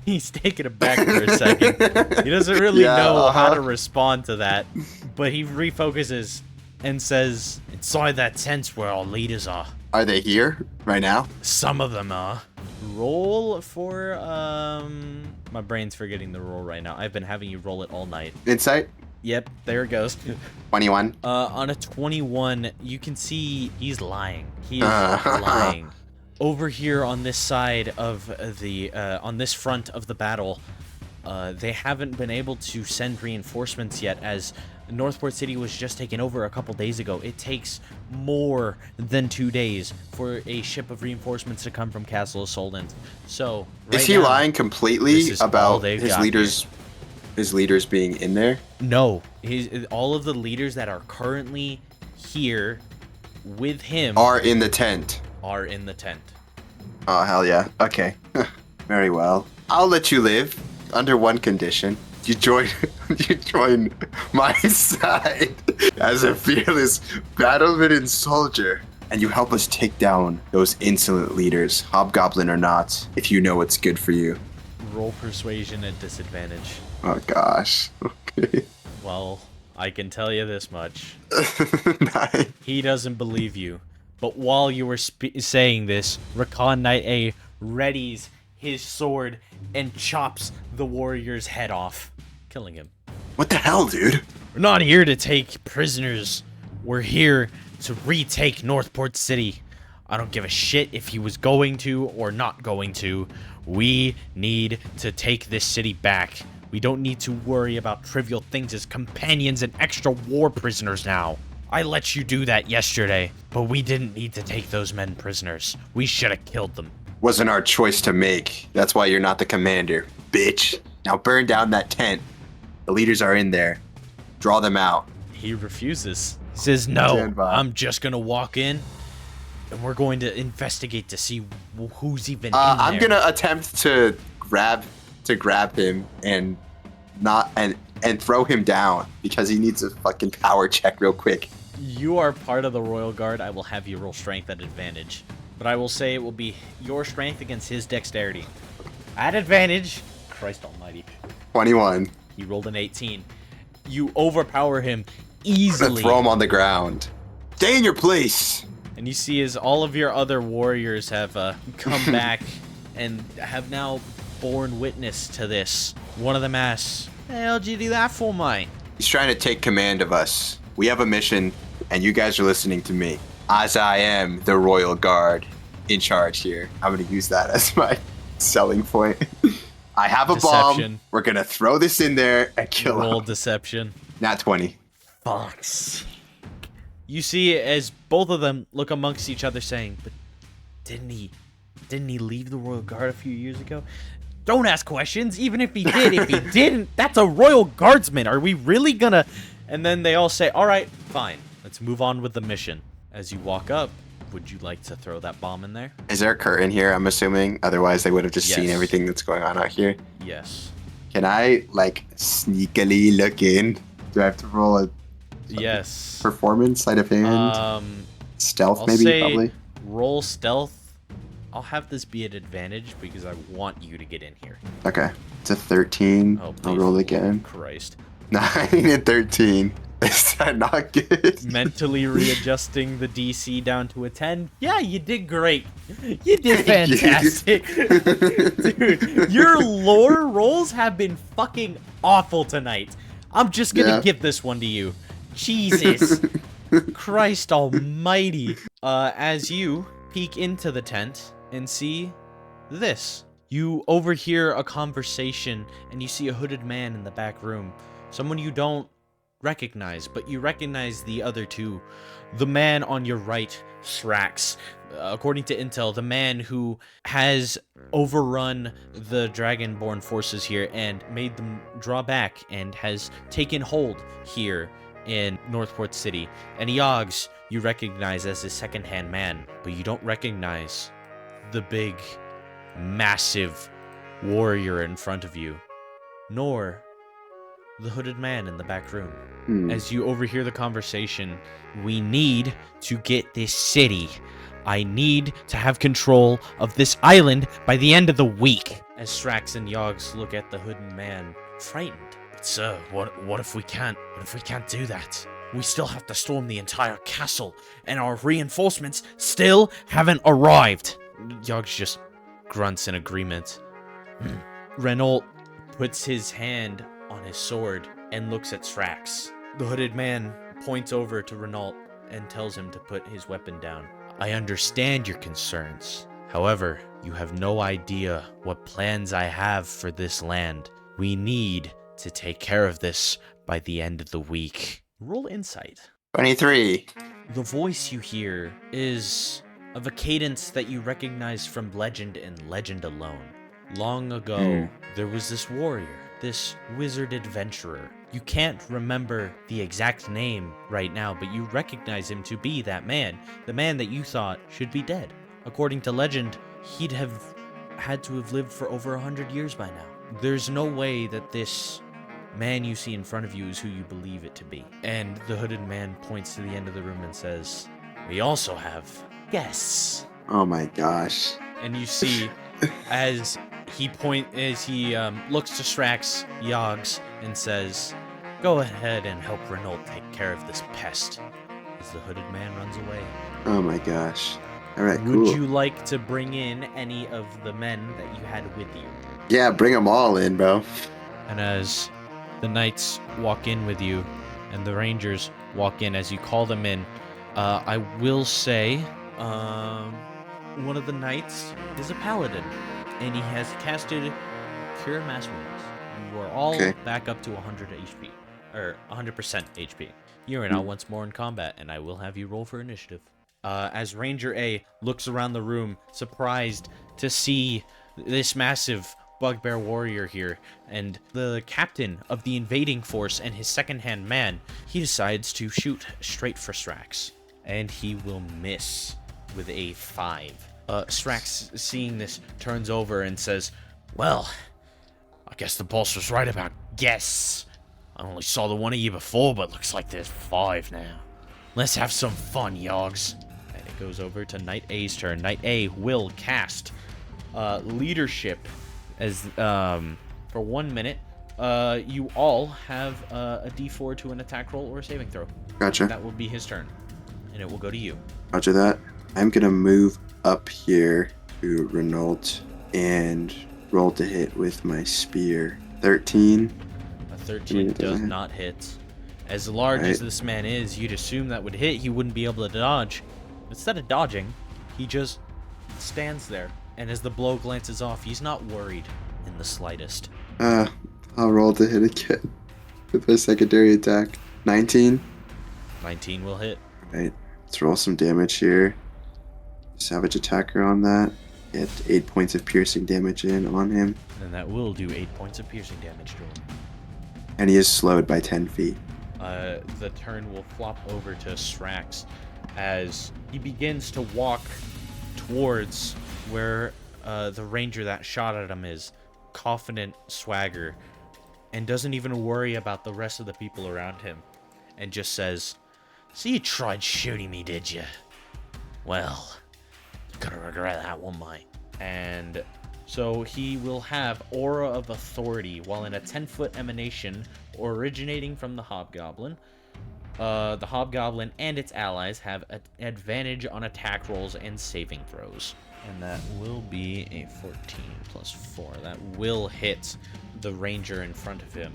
He's taken aback for a second. He doesn't really know how to respond to that, but he refocuses and says, inside that tent's where our leaders are. Are they here right now? Some of them are. Roll for, my brain's forgetting the roll right now. I've been having you roll it all night. Insight? Yep, there it goes. 21. On a 21, you can see he's lying. He is lying. Over here on this side of on this front of the battle, they haven't been able to send reinforcements yet, as Northport City was just taken over a couple days ago. It takes more than 2 days for a ship of reinforcements to come from Castle of Solent. So, is he lying completely about his leaders being in there? No, all of the leaders that are currently here with him are in the tent. Oh, hell yeah. Okay. Very well. I'll let you live under one condition. You join my side as a fearless battleman soldier, and you help us take down those insolent leaders, hobgoblin or not, if you know what's good for you. Roll persuasion at disadvantage. Oh gosh. Okay. Well, I can tell you this much. Nice. He doesn't believe you. But while you were saying this, Rakahn Knight A readies his sword and chops the warrior's head off, killing him. What the hell, dude? We're not here to take prisoners. We're here to retake Northport City. I don't give a shit if he was going to or not going to. We need to take this city back. We don't need to worry about trivial things as companions and extra war prisoners now. I let you do that yesterday, but we didn't need to take those men prisoners. We should have killed them. Wasn't our choice to make. That's why you're not the commander, bitch. Now burn down that tent. The leaders are in there. Draw them out. He refuses. He says, no, Stand by. I'm just going to walk in, and we're going to investigate to see who's even in I'm there. gonna attempt to grab him and throw him down because he needs a fucking power check real quick. You are part of the Royal Guard. I will have you roll strength at advantage. But I will say it will be your strength against his dexterity. At advantage. Christ almighty. 21. He rolled an 18. You overpower him I'm easily. gonna throw him on the ground. Stay in your place. And you see as all of your other warriors have come back and have now borne witness to this. One of them asks, "The hell did you do that for, mate?" He's trying to take command of us. We have a mission, and you guys are listening to me. As I am the Royal Guard in charge here. I'm gonna use that as my selling point. I have a bomb. Deception. We're gonna throw this in there and kill Roll him. deception. Nat 20. Fox. You see as both of them look amongst each other saying, but didn't he leave the Royal Guard a few years ago? Don't ask questions, even if he did. If he didn't, that's a Royal Guardsman. Are we really gonna... And then they all say, all right, fine. Let's move on with the mission. As you walk up, would you like to throw that bomb in there? Is there a curtain here, I'm assuming? Otherwise, they would have just seen Yes. everything that's going on out here. Yes. Can I, like, sneakily look in? Do I have to roll a Yes. performance, sleight of hand? Stealth, I'll maybe, say probably? roll stealth. I'll have this be an advantage because I want you to get in here. Okay. It's a 13. Oh, I'll please, roll Lord again. Christ. 9 and 13. Is that not good? Mentally readjusting the DC down to a 10. Yeah, you did great. You did Thank you. fantastic. Dude, your lore rolls have been fucking awful tonight. I'm just gonna give this one to you. Jesus. Christ almighty. As you peek into the tent and see this. You overhear a conversation and you see a hooded man in the back room. Someone you don't recognize, but you recognize the other two. The man on your right, Srax. According to intel, the man who has overrun the Dragonborn forces here and made them draw back and has taken hold here in Northport City. And Yogs, you recognize as his second-hand man, but you don't recognize the big, massive warrior in front of you, nor the hooded man in the back room. As you overhear the conversation, we need to get this city. I need to have control of this island by the end of the week. As Strax and Yogs look at the hooded man, frightened. But sir, what if we can't? What if we can't do that? We still have to storm the entire castle, and our reinforcements still haven't arrived. Yogs just grunts in agreement. Renault puts his hand on his sword and looks at Strax. The hooded man points over to Renault and tells him to put his weapon down. I understand your concerns. However, you have no idea what plans I have for this land. We need to take care of this by the end of the week. Roll insight. 23. The voice you hear is of a cadence that you recognize from legend and legend alone. Long ago, there was this warrior, this wizard adventurer. You can't remember the exact name right now, but you recognize him to be that man, the man that you thought should be dead. According to legend, he'd have had to have lived for over 100 years by now. There's no way that this man you see in front of you is who you believe it to be. And the hooded man points to the end of the room and says, we also have guests. Oh my gosh. And you see, as he looks to Strax, Yogs, and says, go ahead and help Renault take care of this pest. As the hooded man runs away. Oh my gosh. Alright, Would cool. you like to bring in any of the men that you had with you? Yeah, bring them all in, bro. And as the knights walk in with you, and the rangers walk in as you call them in, I will say, one of the knights is a paladin, and he has casted Cure Mass Wounds. You are all back up to 100 HP, or 100% HP. You are now once more in combat, and I will have you roll for initiative. As Ranger A looks around the room, surprised to see this massive bugbear warrior here, and the captain of the invading force and his second-hand man, he decides to shoot straight for Strax, and he will miss with a 5. Strax, seeing this, turns over and says, "Well, I guess the boss was right about guests. I only saw the one of you before, but looks like there's 5 now. Let's have some fun, yogs." And it goes over to Knight A's turn. Knight A will cast leadership as for 1 minute. You all have a D4 to an attack roll or a saving throw. Gotcha. That will be his turn, and it will go to you. Roger that. I'm gonna move up here to Renault and roll to hit with my spear. 13. A 13 does not hit. As large as this man is, you'd assume that would hit. He wouldn't be able to dodge. Instead of dodging, he just stands there. And as the blow glances off, he's not worried in the slightest. I'll roll to hit again with my secondary attack. 19. 19 will hit. Right. Let's roll some damage here. Savage attacker on that. Get 8 points of piercing damage in on him. And that will do 8 points of piercing damage to him. And he is slowed by 10 feet. The turn will flop over to Strax as he begins to walk towards where the ranger that shot at him is, confident swagger, and doesn't even worry about the rest of the people around him, and just says, "So you tried shooting me, did you? Well, you're gonna regret that one, mate." And so he will have Aura of Authority while in a 10-foot emanation originating from the Hobgoblin. The Hobgoblin and its allies have an advantage on attack rolls and saving throws. And that will be a 14 plus 4. That will hit the ranger in front of him.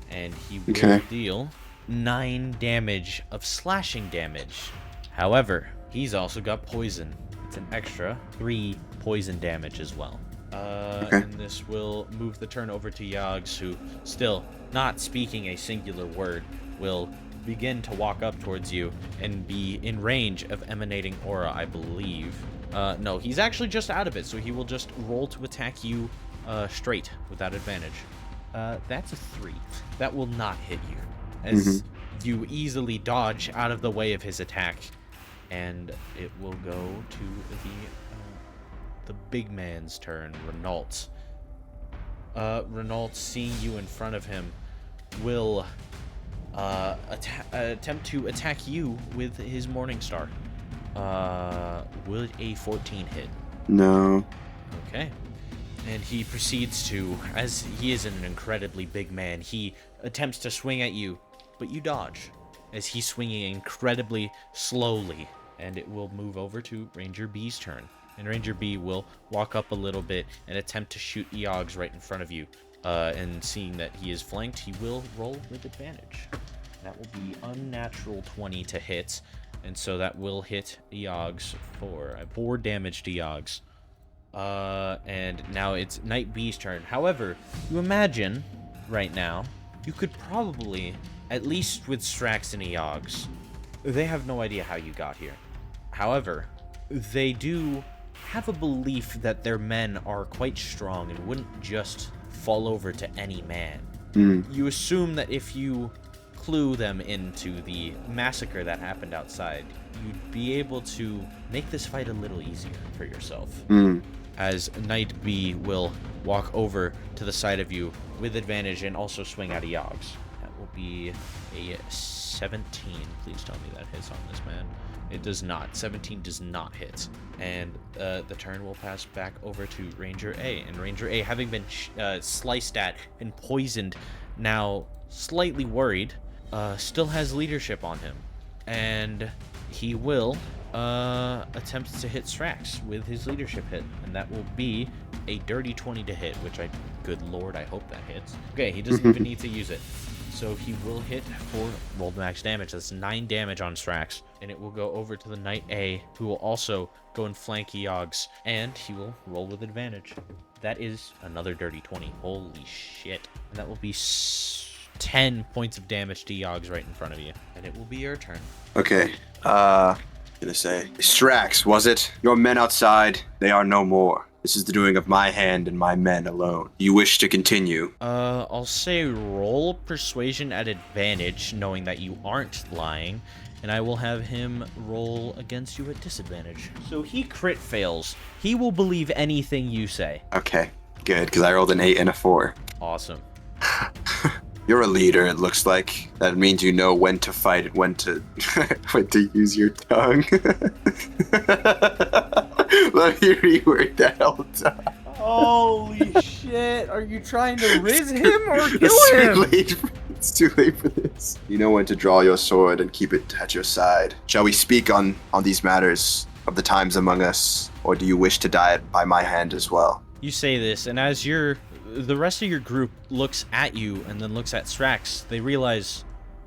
And he will deal 9 damage of slashing damage. However, he's also got poison. It's an extra 3 poison damage as well. And this will move the turn over to Yogs, who, still not speaking a singular word, will begin to walk up towards you and be in range of emanating aura, I believe. No, he's actually just out of it, so he will just roll to attack you straight without advantage. That's a 3. That will not hit you, as you easily dodge out of the way of his attack, and it will go to the big man's turn, Renault. Renault, seeing you in front of him, will attempt to attack you with his Morningstar. Would a 14 hit? No. Okay. And he proceeds to, as he is an incredibly big man, he attempts to swing at you, but you dodge, as he's swinging incredibly slowly, and it will move over to Ranger B's turn. And Ranger B will walk up a little bit and attempt to shoot Eogs right in front of you. And seeing that he is flanked, he will roll with advantage. That will be unnatural 20 to hit, and so that will hit Eogs for 4 damage to Eogs. And now it's Knight B's turn. However, you imagine right now, you could probably, at least with Strax and Eogs, they have no idea how you got here. However, they do have a belief that their men are quite strong and wouldn't just fall over to any man. You assume that if you clue them into the massacre that happened outside, you'd be able to make this fight a little easier for yourself. As Knight B will walk over to the side of you with advantage and also swing at Eogs. That will be a 17. Please tell me that hits on this man. It does not. 17 does not hit. And the turn will pass back over to Ranger A. And Ranger A, having been sliced at and poisoned, now slightly worried, still has leadership on him. And he will attempt to hit Strax with his leadership hit. And that will be a dirty 20 to hit, which good lord, I hope that hits. Okay, he doesn't even need to use it. So he will hit for roll max damage. That's 9 damage on Strax. And it will go over to the Knight A, who will also go and flank Eogs. And he will roll with advantage. That is another dirty 20. Holy shit. And that will be 10 points of damage to Eogs right in front of you. And it will be your turn. Okay. Gonna say, Strax, was it? Your men outside, they are no more. This is the doing of my hand and my men alone. You wish to continue? I'll say roll persuasion at advantage, knowing that you aren't lying, and I will have him roll against you at disadvantage. So he crit fails. He will believe anything you say. Okay, good, because I rolled an 8 and a 4. Awesome. You're a leader, it looks like. That means you know when to fight and when to when to use your tongue. Let me reword that whole time. Holy shit, are you trying to riz him or kill It's too late for this. You know when to draw your sword and keep it at your side. Shall we speak on these matters of the times among us, or do you wish to die by my hand as well? You say this, and as the rest of your group looks at you and then looks at Strax, they realize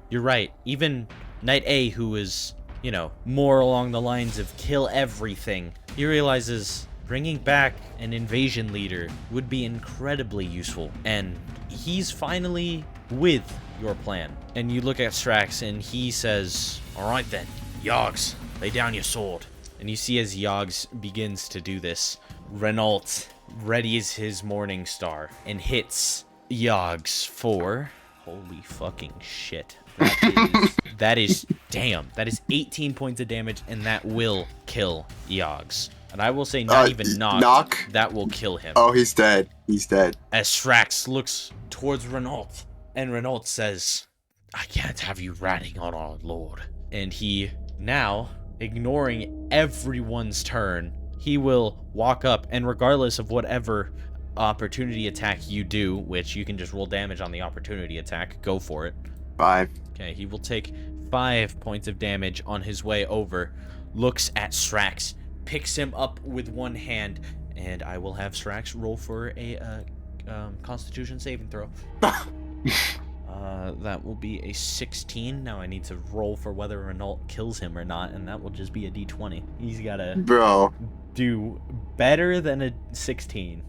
you're right. Even Knight A, who is, you know, more along the lines of kill everything, he realizes bringing back an invasion leader would be incredibly useful. And he's finally with your plan. And you look at Strax and he says, all right then, Yogs, lay down your sword. And you see as Yogs begins to do this, Renault readies his Morning Star and hits Yogs for... Holy fucking shit. That is damn. That is 18 points of damage, and that will kill Yogs. And I will say not even knock. That will kill him. Oh, he's dead. He's dead. As Strax looks towards Renault, and Renault says, I can't have you ratting on our lord. And he, now, ignoring everyone's turn, he will walk up, and regardless of whatever opportunity attack you do, which you can just roll damage on the opportunity attack, go for it. 5. Okay, he will take 5 points of damage on his way over, looks at Strax, picks him up with one hand, and I will have Strax roll for a Constitution saving throw. That will be a 16. Now I need to roll for whether Renault kills him or not, and that will just be a d20. He's gotta do better than a 16.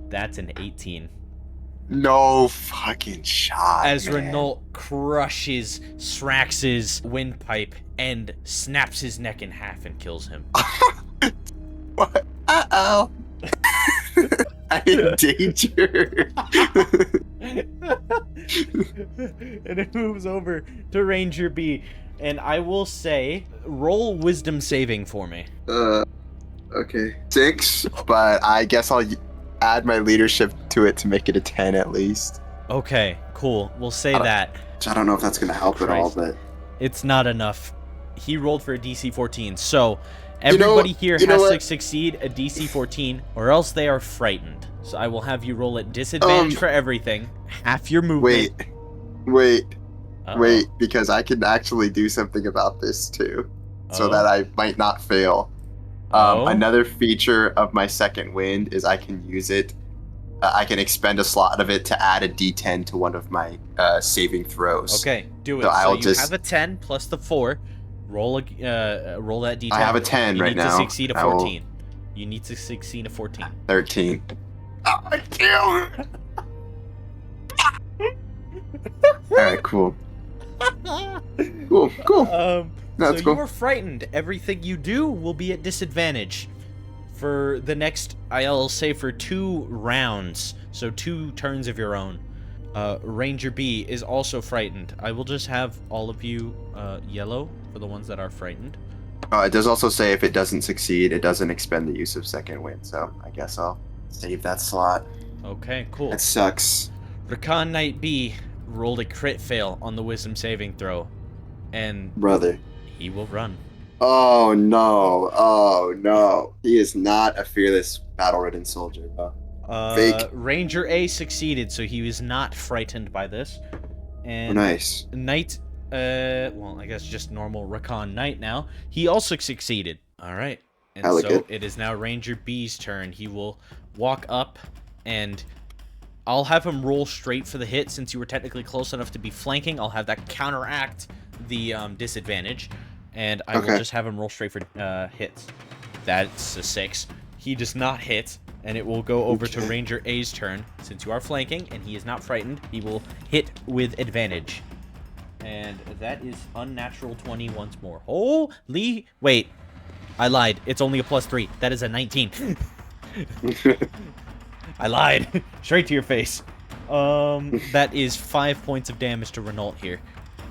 That's an 18. No fucking shot. As Renault crushes Strax's windpipe and snaps his neck in half and kills him. What? Uh-oh. I'm in danger. And it moves over to Ranger B. And I will say, roll wisdom saving for me. Okay. 6, but I guess I'll add my leadership to it to make it a 10 at least. Okay, cool. We'll say that. I don't know if that's going to help at all, but... It's not enough. He rolled for a DC 14, so everybody here has to succeed a DC 14, or else they are frightened. So I will have you roll at disadvantage for everything. Half your movement. Wait, because I can actually do something about this too, so that I might not fail. Another feature of my second wind is I can use it. I can expend a slot of it to add a D10 to one of my saving throws. Okay, do it. So you have a 10 plus the 4. Roll that D10. I have a 10 right now. You need to succeed a 14. You need to succeed a 14. 13. I killed. All right, cool. Cool. So you are frightened. Everything you do will be at disadvantage for the next, I'll say, for 2 rounds. So 2 turns of your own. Ranger B is also frightened. I will just have all of you yellow for the ones that are frightened. It does also say if it doesn't succeed, it doesn't expend the use of second wind. So I guess I'll save that slot. Okay, cool. That sucks. Rakahn Knight B rolled a crit fail on the wisdom saving throw. And brother, he will run. Oh no. He is not a fearless battle-ridden soldier, bro. Fake. Ranger A succeeded, so he was not frightened by this. And nice. Knight, well, I guess just normal Rakahn Knight now. He also succeeded. All right. And so it is now Ranger B's turn. He will walk up, and I'll have him roll straight for the hit since you were technically close enough to be flanking. I'll have that counteract the disadvantage, and I will just have him roll straight for hits. That's a 6. He does not hit, and it will go over to Ranger A's turn. Since you are flanking and he is not frightened, he will hit with advantage. And that is unnatural 20 once more. Holy... Wait. I lied. It's only a +3. That is a 19. I lied. Straight to your face. That is 5 points of damage to Renault here.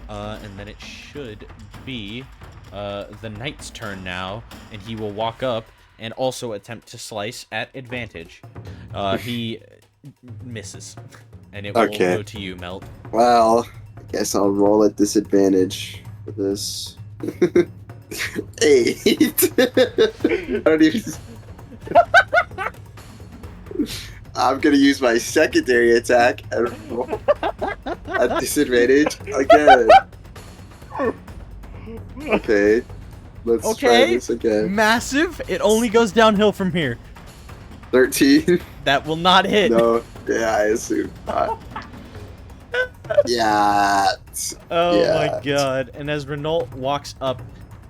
And then it should be the knight's turn now, and he will walk up and also attempt to slice at advantage. He misses, and it will go to you, Melt. Well, I guess I'll roll at disadvantage for this. 8. I don't even... I'm gonna use my secondary attack and roll at disadvantage again. Okay, let's try this again. Massive. It only goes downhill from here. 13. That will not hit. No, yeah, I assume not. Yeah. Oh my god. And as Renault walks up,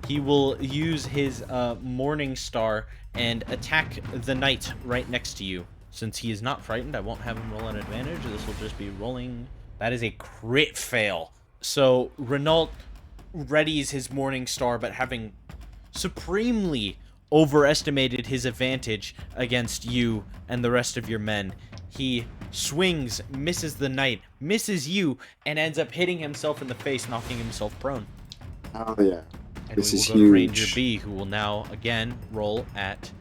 he will use his Morning Star and attack the knight right next to you. Since he is not frightened, I won't have him roll an advantage. This will just be rolling. That is a crit fail. So Renault readies his Morning Star, but having supremely overestimated his advantage against you and the rest of your men, he swings, misses the knight, misses you, and ends up hitting himself in the face, knocking himself prone. Oh yeah. And This we is will go to huge. Ranger B, who will now again roll at.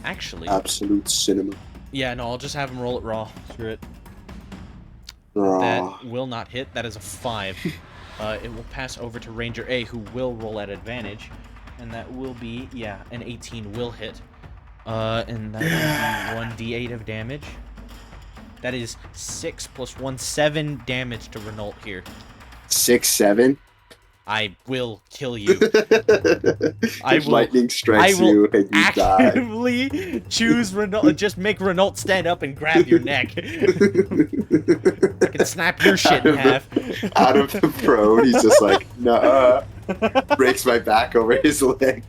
Actually, Absolute cinema. yeah, no, I'll just have him roll it raw. Screw it. Raw. That will not hit. That is a 5. It will pass over to Ranger A, who will roll at advantage, and that will be, yeah, an 18 will hit. And that will be 1d8 of damage. That is 6 plus 1, 7 damage to Renault here. 6, 7. I will kill you. I will, Lightning strikes you and you die. actively choose Renault. Just make Renault stand up and grab your neck. I can snap your shit in half. Out of the prone, he's just like, nah. Breaks my back over his leg.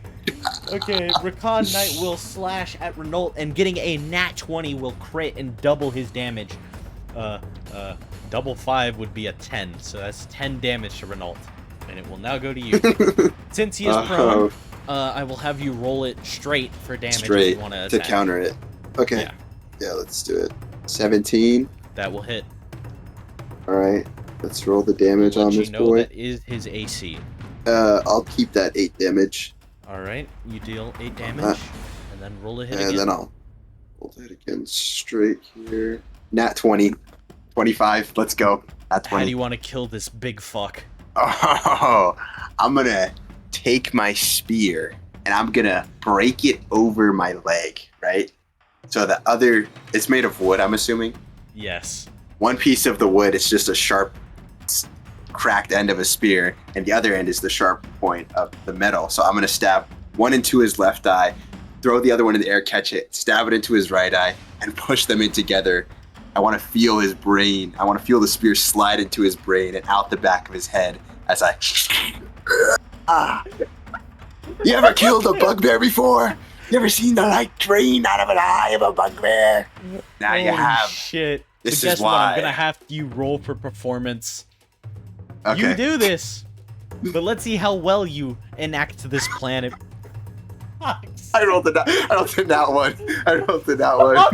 Okay, Rakahn Knight will slash at Renault, and getting a nat 20 will crit and double his damage. Double 5 would be a 10, so that's 10 damage to Renault. And it will now go to you. Since he is prone, I will have you roll it straight for damage if you want to attack. To counter it. Okay. Yeah, let's do it. 17. That will hit. Alright, let's roll the damage on this boy. That is his AC. I'll keep that 8 damage. Alright, you deal 8 damage, and then roll a hit again. And then I'll roll it again straight here. Nat 20. 25, let's go. Nat 20. How do you want to kill this big fuck? Oh, I'm gonna take my spear and I'm gonna break it over my leg, right? So the other, it's made of wood, I'm assuming. Yes. One piece of the wood is just a sharp, cracked end of a spear, and the other end is the sharp point of the metal. So I'm gonna stab one into his left eye, throw the other one in the air, catch it, stab it into his right eye, and push them in together. I want to feel his brain. I want to feel the spear slide into his brain and out the back of his head as I... You ever killed a bugbear before? You ever seen the light drain out of an eye of a bugbear? Now you have. Shit. This so guess is what? why. I'm gonna have you roll for performance. Okay. You do this, but let's see how well you enact this plan. I rolled the nat one. I rolled the nat one. Rob!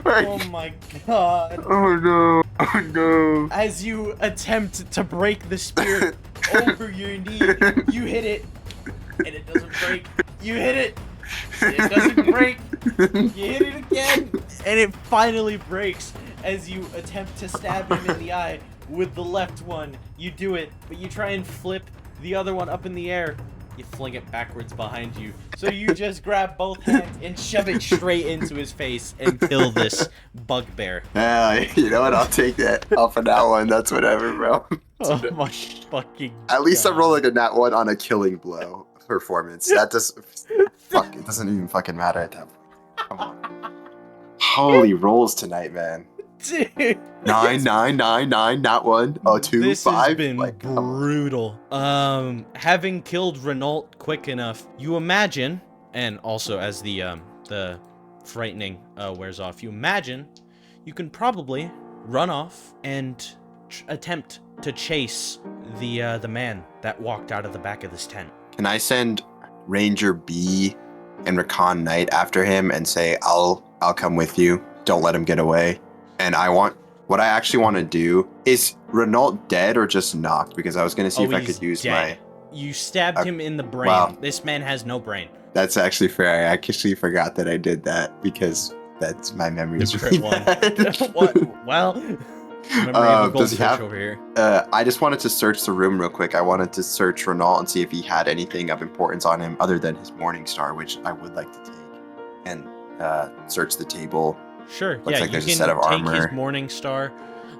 Oh my god. Oh no. Oh no. As you attempt to break the spear over your knee, you hit it, and it doesn't break. You hit it, it doesn't break. You hit it again, and it finally breaks as you attempt to stab him in the eye with the left one. You do it, but you try and flip the other one up in the air. You fling it backwards behind you. So you just grab both hands and shove it straight into his face and kill this bugbear. You know what? I'll take that off of that one. That's whatever, bro. Oh my fucking At least God. I'm rolling a nat one on a killing blow performance. That just... Fuck, it doesn't even fucking matter at that point. Come on. Holy rolls tonight, man. Dude. 9, 9, 9, 9, not 1. Oh, 2, This 5. has been Like, come on. brutal. Having killed Renault quick enough, you imagine, and also as the frightening wears off, you imagine you can probably run off and attempt to chase the man that walked out of the back of this tent. Can I send Ranger B and Rakahn Knight after him and say, I'll come with you. Don't let him get away. And what I actually want to do is Renault dead or just knocked? Because I was going to see if I could use dead. You stabbed him in the brain. Wow. This man has no brain. That's actually fair. I actually forgot that I did that because that's my memory is really bad. What? Well, does he have over here? I just wanted to search the room real quick. I wanted to search Renault and see if he had anything of importance on him other than his Morning Star, which I would like to take, and search the table. Sure. Looks like there's a set of armor. Take his Morning Star.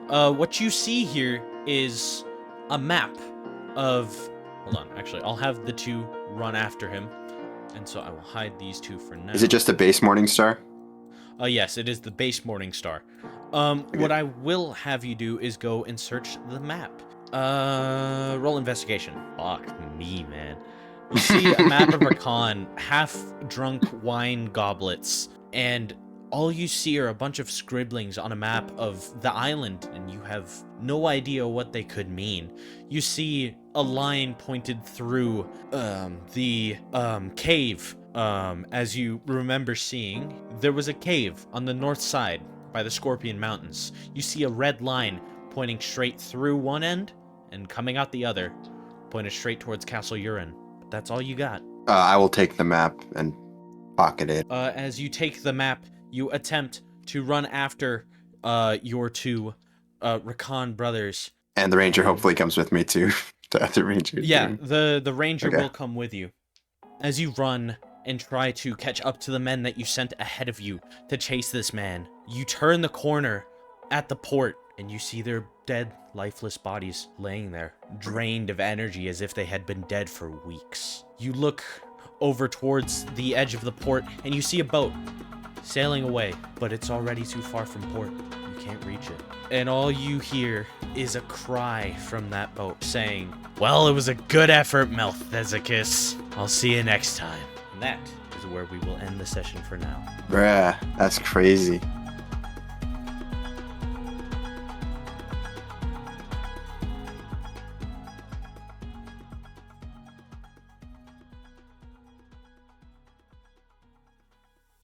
What you see here is a map of. Hold on. Actually, I'll have the two run after him, and so I will hide these two for now. Is it just a base Morning Star? Yes, it is the base Morning Star. What I will have you do is go and search the map. Roll investigation. Fuck me, man. You see a map of Rakahn, half-drunk wine goblets, and all you see are a bunch of scribblings on a map of the island, and you have no idea what they could mean. You see a line pointed through the cave. As you remember seeing, there was a cave on the north side by the Scorpion Mountains. You see a red line pointing straight through one end and coming out the other, pointed straight towards Castle Urin. But that's all you got. I will take the map and pocket it. As you take the map, you attempt to run after your two Rakahn brothers. And the ranger hopefully comes with me too. The other ranger. Yeah, the ranger will come with you. As you run and try to catch up to the men that you sent ahead of you to chase this man, you turn the corner at the port and you see their dead, lifeless bodies laying there, drained of energy as if they had been dead for weeks. You look over towards the edge of the port and you see a boat sailing away, but it's already too far from port. You can't reach it. And all you hear is a cry from that boat saying, "Well, it was a good effort, Melthezicus. I'll see you next time." And that is where we will end the session for now. Bruh, that's crazy.